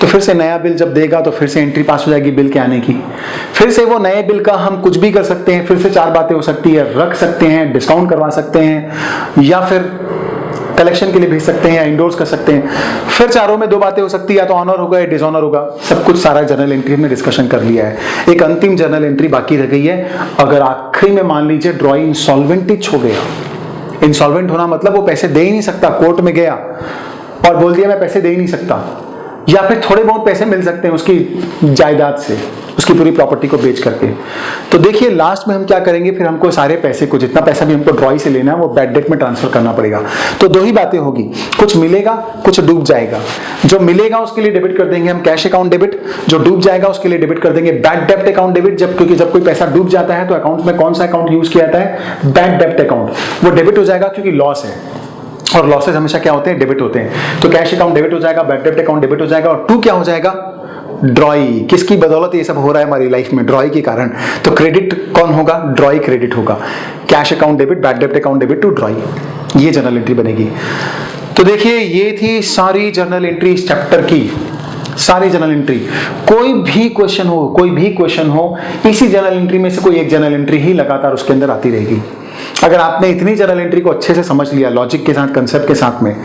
तो फिर से नया बिल जब देगा तो फिर से एंट्री पास हो जाएगी बिल के आने की। फिर से वो नए बिल का हम कुछ भी कर सकते हैं, फिर से 4 बातें हो सकती है, रख सकते हैं, डिस्काउंट करवा सकते हैं, या फिर कलेक्शन के लिए भेज सकते हैं, या इंडोर्स कर सकते हैं। फिर चारों में 2 बातें हो सकती है, या तो ऑनर होगा या डिसऑनर होगा। सब कुछ सारा जनरल एंट्री में डिस्कशन कर लिया है। एक अंतिम जनरल एंट्री बाकी रह गई है। अगर आखिरी में मान लीजिए ड्रॉई इंसॉल्वेंट हो गया, इंसॉल्वेंट होना मतलब वो पैसे दे ही नहीं सकता, कोर्ट में गया और बोल दिया मैं पैसे दे ही नहीं सकता, या फिर थोड़े बहुत पैसे मिल सकते हैं उसकी जायदाद से, उसकी पूरी प्रॉपर्टी को बेच करके। तो देखिए लास्ट में हम क्या करेंगे, फिर हमको सारे पैसे को, जितना पैसा भी हमको ड्रॉई से लेना है वो बैड डेट में ट्रांसफर करना पड़ेगा। तो 2 ही बातें होगी, कुछ मिलेगा कुछ डूब जाएगा। जो मिलेगा उसके लिए डेबिट कर देंगे हम कैश अकाउंट डेबिट, जो डूब जाएगा उसके लिए डेबिट कर देंगे बैड डेब्ट अकाउंट डेबिट। क्योंकि जब कोई पैसा डूब जाता है तो अकाउंट में कौन सा अकाउंट यूज किया जाता है? बैड डेब्ट अकाउंट। वो डेबिट हो जाएगा क्योंकि लॉस है, और लॉसेस हमेशा क्या होते हैं? डेबिट होते हैं। तो कैश अकाउंट डेबिट हो जाएगा, बैड डेब्ट अकाउंट डेबिट हो जाएगा, और 2 क्या हो जाएगा? ड्रॉई। किसकी बदौलत ये सब हो रहा है हमारी लाइफ में? ड्रॉई के कारण। तो क्रेडिट कौन होगा? ड्रॉई क्रेडिट होगा। कैश अकाउंट डेबिट, बैड डेब्ट अकाउंट डेबिट टू ड्रॉई, ये जनरल एंट्री बनेगी। तो देखिए ये थी सारी जनरल एंट्री इस चैप्टर की, सारी जनरल एंट्री। कोई भी क्वेश्चन हो, इसी जनरल एंट्री में से कोई एक जनरल एंट्री ही लगातार उसके अंदर आती रहेगी। अगर आपने इतनी जर्नल एंट्री को अच्छे से समझ लिया लॉजिक के साथ, कंसेप्ट के साथ में,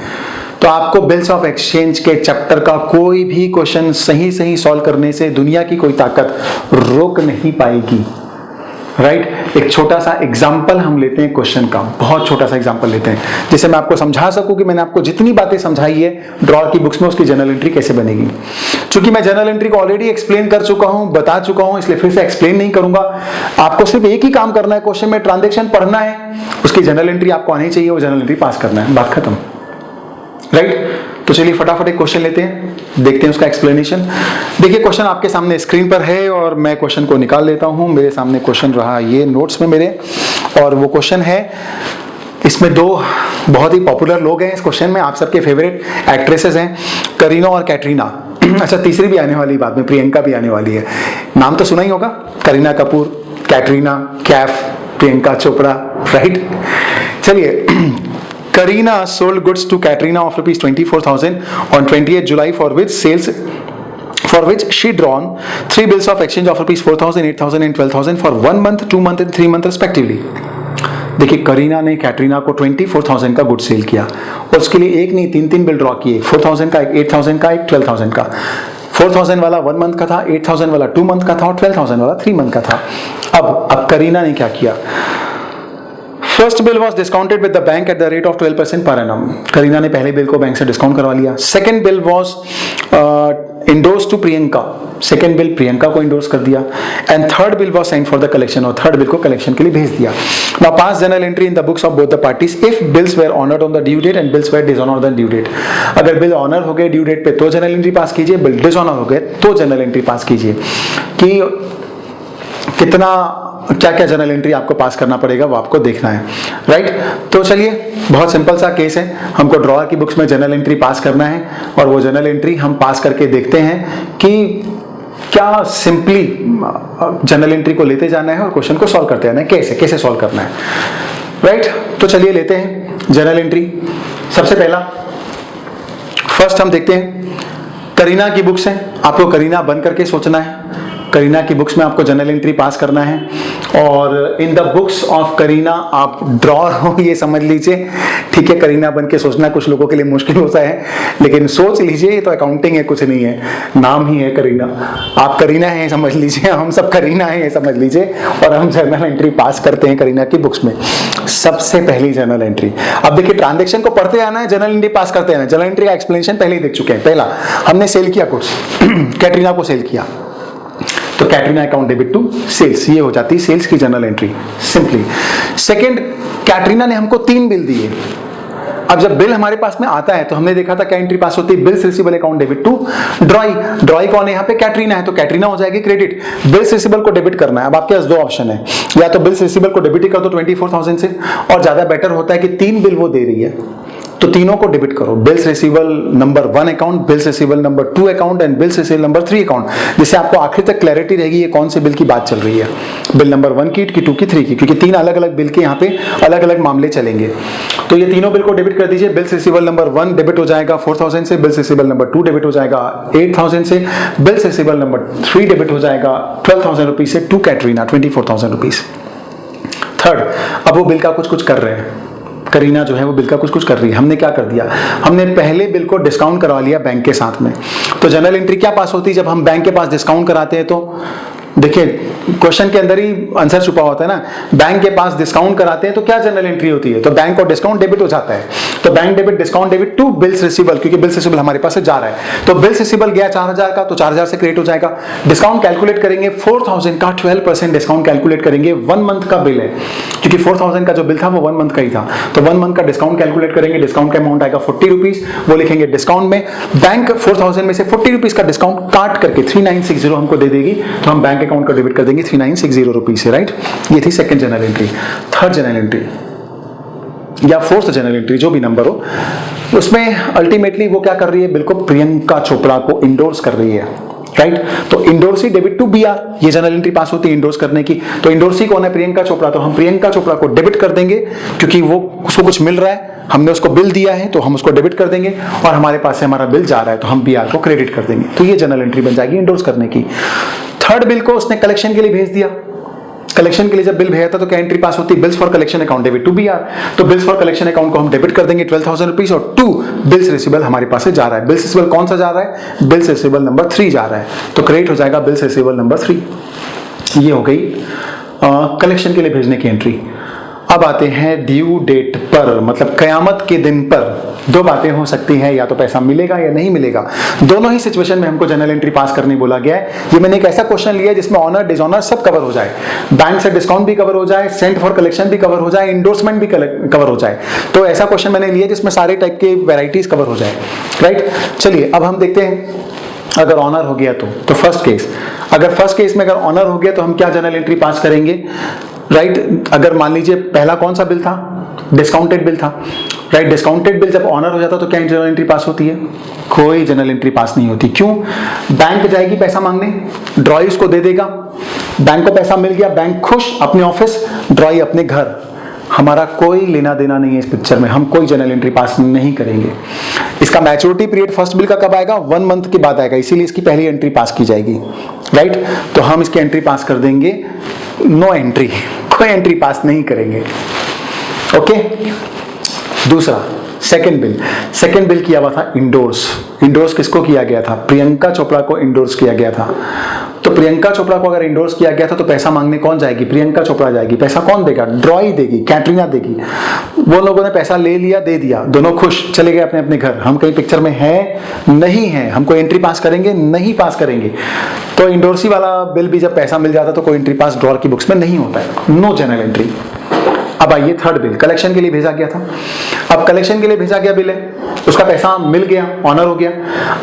तो आपको बिल्स ऑफ एक्सचेंज के चैप्टर का कोई भी क्वेश्चन सही सही सॉल्व करने से दुनिया की कोई ताकत रोक नहीं पाएगी। राइट? एक छोटा सा एग्जाम्पल हम लेते हैं क्वेश्चन का, बहुत छोटा सा एग्जाम्पल लेते हैं जिससे मैं आपको समझा सकूं कि मैंने आपको जितनी बातें समझाई है ड्रॉअर की बुक्स में उसकी जर्नल एंट्री कैसे बनेगी। चूंकि मैं जर्नल एंट्री को ऑलरेडी एक्सप्लेन कर चुका हूं, बता चुका हूं, इसलिए फिर से एक्सप्लेन नहीं करूंगा। आपको सिर्फ एक ही काम करना है, क्वेश्चन में ट्रांजेक्शन पढ़ना है, उसकी जर्नल एंट्री आपको आनी चाहिए, वो जर्नल एंट्री पास करना है, बात खत्म। राइट? तो चलिए फटाफट एक क्वेश्चन लेते हैं, देखते हैं उसका एक्सप्लेनेशन। देखिए क्वेश्चन आपके सामने स्क्रीन पर है और मैं क्वेश्चन को निकाल लेता हूं। मेरे सामने क्वेश्चन रहा ये नोट्स में मेरे, और वो क्वेश्चन है, इसमें दो बहुत ही पॉपुलर लोग हैं इस क्वेश्चन में, आप सबके फेवरेट एक्ट्रेसेस हैं, करीना और कैटरीना। अच्छा, तीसरी भी आने वाली बाद में, प्रियंका भी आने वाली है। नाम तो सुना ही होगा, करीना कपूर, कैटरीना कैफ, प्रियंका चोपड़ा। राइट? चलिए, Kareena sold goods to Katrina of rupees 24,000 on 28th July for which she drawn 3 bills of exchange of rupees 4,000, 8,000 and 12,000 for 1 month, 2 month and 3 month respectively. देखिए, करीना ने कैटरीना को 24,000 का गुड सेल किया और उसके लिए एक नहीं 3 बिल ड्रॉ किए, 4,000 का, एक 8,000 का, एक 12,000 का। 4,000 वाला 1 मंथ का था, 8,000 वाला 2 मंथ का था और 12,000 वाला 3 मंथ का था। अब करीना ने क्या किया? First bill was discounted with the bank at the rate of 12% per annum. Kareena ने पहले बिल को बैंक से डिस्काउंट करवा लिया। Second bill was endorse to Priyanka, second bill Priyanka को इंडोर्स कर दिया। And third bill was send for the collection, और थर्ड बिल को कलेक्शन के लिए भेज दिया। Now pass journal entry in the books of both the parties if bills were honoured on the due date and bills were dishonoured on due date. अगर बिल ऑनर हो गए ड्यू डेट पे तो जर्नल एंट्री पास कीजिए, बिल डिसऑनर हो गए तो जर्नल एंट्री पास कीजिए। कि कितना क्या क्या जर्नल एंट्री आपको पास करना पड़ेगा वो आपको देखना है। राइट? तो चलिए, बहुत सिंपल सा केस है, हमको ड्रॉअर की बुक्स में जर्नल एंट्री पास करना है और वो जर्नल एंट्री हम पास करके देखते हैं कि क्या सिंपली जर्नल एंट्री को लेते जाना है और क्वेश्चन को सॉल्व करते जाना है, कैसे सॉल्व करना है। राइट? तो चलिए लेते हैं जर्नल एंट्री। सबसे पहला फर्स्ट हम देखते हैं, करीना की बुक्स हैं, आपको करीना बन करके सोचना है। करीना की बुक्स में आपको जर्नल एंट्री पास करना है और इन द बुक्स ऑफ करीना आप ड्रॉअर हो ये समझ लीजिए। ठीक है, करीना बन के सोचना कुछ लोगों के लिए मुश्किल होता है, लेकिन सोच लीजिए, ये तो अकाउंटिंग है, कुछ नहीं है, नाम ही है करीना। आप करीना हैं समझ लीजिए, हम सब करीना हैं ये समझ लीजिए, और हम जर्नल एंट्री पास करते हैं करीना की बुक्स में। सबसे पहली जर्नल एंट्री, अब देखिए ट्रांजेक्शन को पढ़ते आना है, जर्नल एंट्री पास करते आना है। जर्नल एंट्री का एक्सप्लेनेशन पहले ही देख चुके हैं। पहला, हमने सेल किया कुछ, कैटरीना को सेल किया, तो Katrina account debit to sales, ये हो जाती है सेल्स की journal entry simply. Second, Katrina ने हमको 3 बिल दिए। अब जब बिल हमारे पास में आता है तो हमने देखा था क्या एंट्री पास होती है, bills receivable account debit to drawee. Drawee कौन है यहाँ पे? कैटरीना है, तो कैटरीना हो जाएगी क्रेडिट। बिल्स रिसीवेबल को डेबिट करना है। अब आपके पास 2 ऑप्शन है, या तो बिल्स रिसीवेबल को डेबिट ही कर दो 24,000 से, और ज्यादा बेटर होता है कि 3 बिल वो दे रही है तो तीनों को डेबिट करो। Bills receivable number 1 account, bills receivable number 2 account and bills receivable number 3 account, जिससे आपको आखिर तक क्लैरिटी रहेगी ये कौन से बिल की बात चल रही है, बिल नंबर 1 की, 2 की, 3 की, क्योंकि 3 अलग अलग बिल के यहाँ पे अलग अलग मामले चलेंगे। तो ये तीनों बिल को डेबिट कर दीजिए। बिल्स रिसीवेबल नंबर 1 डेबिट हो जाएगा 4,000 से, बिल्स रिसीवेबल नंबर 2 डेबिट हो जाएगा 8,000 से, बिल्स रिसीवेबल नंबर 3 डेबिट हो जाएगा 12,000 रुपीज से टू कैटरीना 24,000 रुपीज। थर्ड, अब वो बिल का कुछ कर रहे हैं, करीना जो है वो बिल का कुछ कर रही है। हमने क्या कर दिया, हमने पहले बिल को डिस्काउंट करवा लिया बैंक के साथ में। तो जर्नल एंट्री क्या पास होती है जब हम बैंक के पास डिस्काउंट कराते हैं? तो देखिए क्वेश्चन के अंदर ही आंसर छुपा होता है ना, बैंक के पास डिस्काउंट कराते हैं तो क्या जर्नल एंट्री होती है? तो बैंक को डिस्काउंट डेबिट हो जाता है, तो bank debit discount debit to bills receivable, क्योंकि बिल्स रिसीवेबल हमारे पास से जा रहा है। तो बिल्स रिसीवेबल गया 4,000 का, तो 4,000 से क्रेडिट हो जाएगा। डिस्काउंट कैलकुलेट करेंगे 4,000 का 12% डिस्काउंट कैलकुलेट करेंगे। 1 मंथ का बिल है, क्योंकि 4,000 का जो बिल था वो 1 मंथ का ही था, तो 1 मंथ का डिस्काउंट कैलकुलेट करेंगे। डिस्काउंट का अमाउंट आएगा 40 रुपीज, वो लिखेंगे डिस्काउंट में। बैंक 4,000 में से 40 रुपीज का डिस्काउंट काट करके 3960 हमको दे देगी, तो हम बैंक अकाउंट का डेबिट कर देंगे 3960 रुपीज से। राइट? ये थी second journal entry. Third journal entry या फोर्थ जर्नल एंट्री, जो भी नंबर हो, उसमें अल्टीमेटली वो क्या कर रही है, बिल्कुल प्रियंका चोपड़ा को इंडोर्स कर रही है। राइट? तो इंडोर्सी डेबिट टू बीआर, ये जर्नल एंट्री पास होती है इंडोर्स करने की। तो इंडोर्सी कौन है? प्रियंका चोपड़ा। तो हम प्रियंका चोपड़ा को डेबिट कर देंगे, क्योंकि वो उसको कुछ मिल रहा है, हमने उसको बिल दिया है तो हम उसको डेबिट कर देंगे, और हमारे पास से हमारा बिल जा रहा है तो हम बीआर को क्रेडिट कर देंगे। तो ये जर्नल एंट्री बन जाएगी इंडोर्स करने की। थर्ड बिल को उसने कलेक्शन के लिए भेज दिया, कलेक्शन के लिए जब बिल भेजा था तो क्या एंट्री पास होती है? Bills for collection account debit to BR। तो बिल्स फॉर कलेक्शन अकाउंट को हम डेबिट कर देंगे 12,000 रुपीज, और टू बिल्स रिसीवेबल हमारे पास से जा रहा है। बिल्स रिसीवेबल कौन सा जा रहा है? बिल्स रिसीवेबल नंबर 3 जा रहा है, तो क्रेडिट हो जाएगा बिल्स रिसीवेबल नंबर 3। ये हो गई कलेक्शन के लिए भेजने की एंट्री। अब आते हैं ड्यू डेट पर, मतलब कयामत के दिन पर दो बातें हो सकती हैं, या तो पैसा मिलेगा या नहीं मिलेगा। दोनों ही सिचुएशन में हमको जनरल एंट्री पास करने बोला गया है। ये मैंने एक ऐसा क्वेश्चन लिया जिसमें ऑनर डिसऑनर सब कवर हो जाए, बैंक से डिस्काउंट भी कवर हो जाए, सेंट फॉर कलेक्शन भी कवर हो जाए, इंडोर्समेंट भी कवर हो जाए। तो ऐसा क्वेश्चन मैंने लिया जिसमें सारे टाइप के वेराइटीज कवर हो जाए, राइट। चलिए अब हम देखते हैं अगर ऑनर हो गया तो फर्स्ट केस, अगर फर्स्ट केस में अगर ऑनर हो गया तो हम क्या जनरल एंट्री पास करेंगे, राइट। अगर मान लीजिए पहला कौन सा बिल था? डिस्काउंटेड बिल था, राइट। डिस्काउंटेड बिल जब ऑनर हो जाता तो क्या जनरल एंट्री पास होती है? कोई जनरल एंट्री पास नहीं होती। क्यों? बैंक जाएगी पैसा मांगने, ड्रॉई उसको दे देगा, बैंक को पैसा मिल गया, बैंक खुश, अपने ऑफिस, ड्रॉई अपने घर। हमारा कोई लेना देना नहीं है इस पिक्चर में, हम कोई जनरल एंट्री पास नहीं करेंगे। इसका मैच्योरिटी पीरियड फर्स्ट बिल का कब आएगा? 1 मंथ के बाद आएगा, इसीलिए इसकी पहली एंट्री पास की जाएगी, राइट। तो हम इसकी एंट्री पास कर देंगे नो एंट्री, कोई एंट्री पास नहीं करेंगे, ओके। दूसरा सेकंड बिल किया हुआ था इंडोर्स किसको किया गया था? प्रियंका चोपड़ा को इंडोर्स किया गया था। तो प्रियंका चोपड़ा को अगर इंडोर्स किया गया था तो पैसा मांगने कौन जाएगी? प्रियंका चोपड़ा जाएगी। पैसा कौन देगा? ड्रॉई देगी, कैटरीना देगी। वो लोगों ने पैसा ले लिया, दे दिया, दोनों खुश, चले गए अपने अपने घर। हम कहीं पिक्चर में हैं नहीं है, हम कोई एंट्री पास करेंगे नहीं पास करेंगे। तो इंडोर्सी वाला बिल भी जब पैसा मिल जाता तो कोई एंट्री पास ड्रॉर की बुक्स में नहीं होता है, नो जनरल एंट्री। अब आइए थर्ड बिल, कलेक्शन के लिए भेजा गया था। अब कलेक्शन के लिए भेजा गया बिल है, उसका पैसा मिल गया, ऑनर हो गया।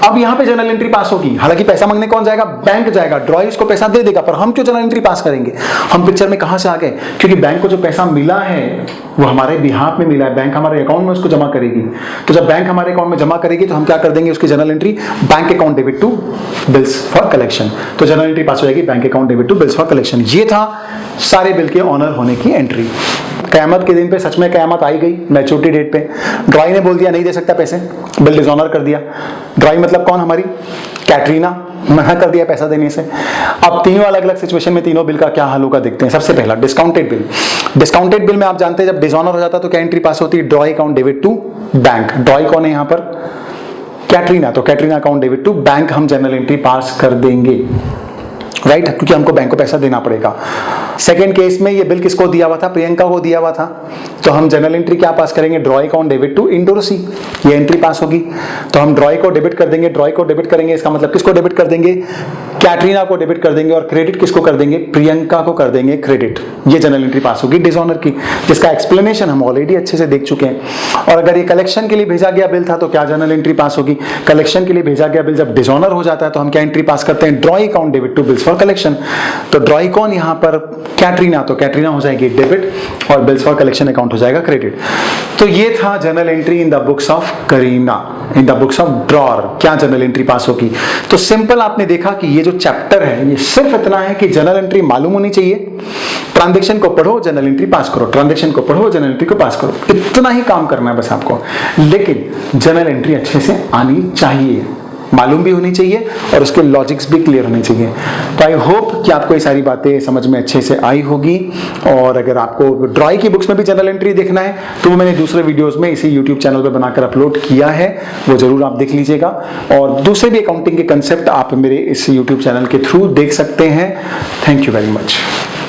अब यहां पे जनरल एंट्री पास होगी, हालांकि पैसा मांगने कौन जाएगा? बैंक जाएगा, ड्रॉई उसको पैसा दे देगा, पर हम क्यों जनरल एंट्री पास करेंगे? हम पिक्चर में कहां से आ गए? क्योंकि बैंक को जो पैसा मिला है वो हमारे बिहाफ में मिला है, बैंक हमारे अकाउंट में उसको जमा करेगी। तो जब बैंक हमारे अकाउंट में जमा करेगी तो हम क्या कर देंगे? उसकी general entry bank account debit to bills for collection. तो जनरल एंट्री पास हो जाएगी bank account debit to bills for collection. ये था सारे बिल के ऑनर होने की एंट्री। कयामत के दिन पे सच में कयामत आई गई, मैच्योरिटी डेट पे ड्रॉई ने बोल दिया नहीं दे सकता पैसे, बिल डिसऑनर कर दिया। ड्रॉई मतलब कौन? हमारी कैटरीना, मना कर दिया पैसा देने से। अब तीनों अलग अलग सिचुएशन में तीनों बिल का क्या हल होगा देखते हैं। सबसे पहला डिस्काउंटेड बिल में आप जानते हैं जब डिसऑनर हो जाता तो क्या एंट्री पास होती है? Drawee account debit to bank. Drawee कौन है यहाँ पर? कैटरीना, तो Katrina account debit to bank हम जनरल एंट्री पास कर देंगे, राइट, क्योंकि हमको बैंक को पैसा देना पड़ेगा। सेकेंड केस में ये बिल किसको दिया हुआ था? प्रियंका को दिया हुआ था, तो हम जनरल एंट्री क्या पास करेंगे? Drawee account debit to endorsee, ये एंट्री पास होगी। तो हम ड्रॉई को डेबिट कर देंगे, ड्रॉई को डेबिट करेंगे, इसका मतलब किसको डेबिट कर देंगे? कैटरीना को डेबिट कर देंगे, और क्रेडिट किसको कर देंगे? प्रियंका को कर देंगे क्रेडिट। ये जनरल एंट्री पास होगी डिसऑनर की, जिसका एक्सप्लेनेशन हम ऑलरेडी अच्छे से देख चुके हैं। और अगर ये कलेक्शन के लिए भेजा गया बिल था तो क्या जनरल एंट्री पास होगी? कलेक्शन के लिए भेजा गया बिल जब डिसऑनर हो जाता है तो हम क्या एंट्री पास करते हैं? Drawee account debit to bills for collection. तो ड्रॉई कौन यहाँ पर? कैटरीना, तो कैटरीना हो जाएगी डेबिट और बिल्स फॉर कलेक्शन अकाउंट हो जाएगा क्रेडिट। तो ये था general entry in the books of Kareena, in the books of drawer, क्या जनरल एंट्री पास होगी। तो सिंपल आपने देखा कि ये जो चैप्टर है ये सिर्फ इतना है कि जनरल एंट्री मालूम होनी चाहिए, ट्रांजैक्शन को पढ़ो, जनरल एंट्री पास करो, ट्रांजैक्शन को पढ़ो, जनरल एंट्री को पास करो, इतना ही काम करना है बस आपको। लेकिन जनरल एंट्री अच्छे से आनी चाहिए, मालूम भी होनी चाहिए और उसके लॉजिक्स भी क्लियर होने चाहिए। तो आई होप कि आपको ये सारी बातें समझ में अच्छे से आई होगी। और अगर आपको ड्रॉई की बुक्स में भी जनरल एंट्री देखना है तो वो मैंने दूसरे वीडियोस में इसी यूट्यूब चैनल पे बनाकर अपलोड किया है, वो जरूर आप देख लीजिएगा। और दूसरे भी अकाउंटिंग के कंसेप्ट आप मेरे इस यूट्यूब चैनल के थ्रू देख सकते हैं। Thank you very much.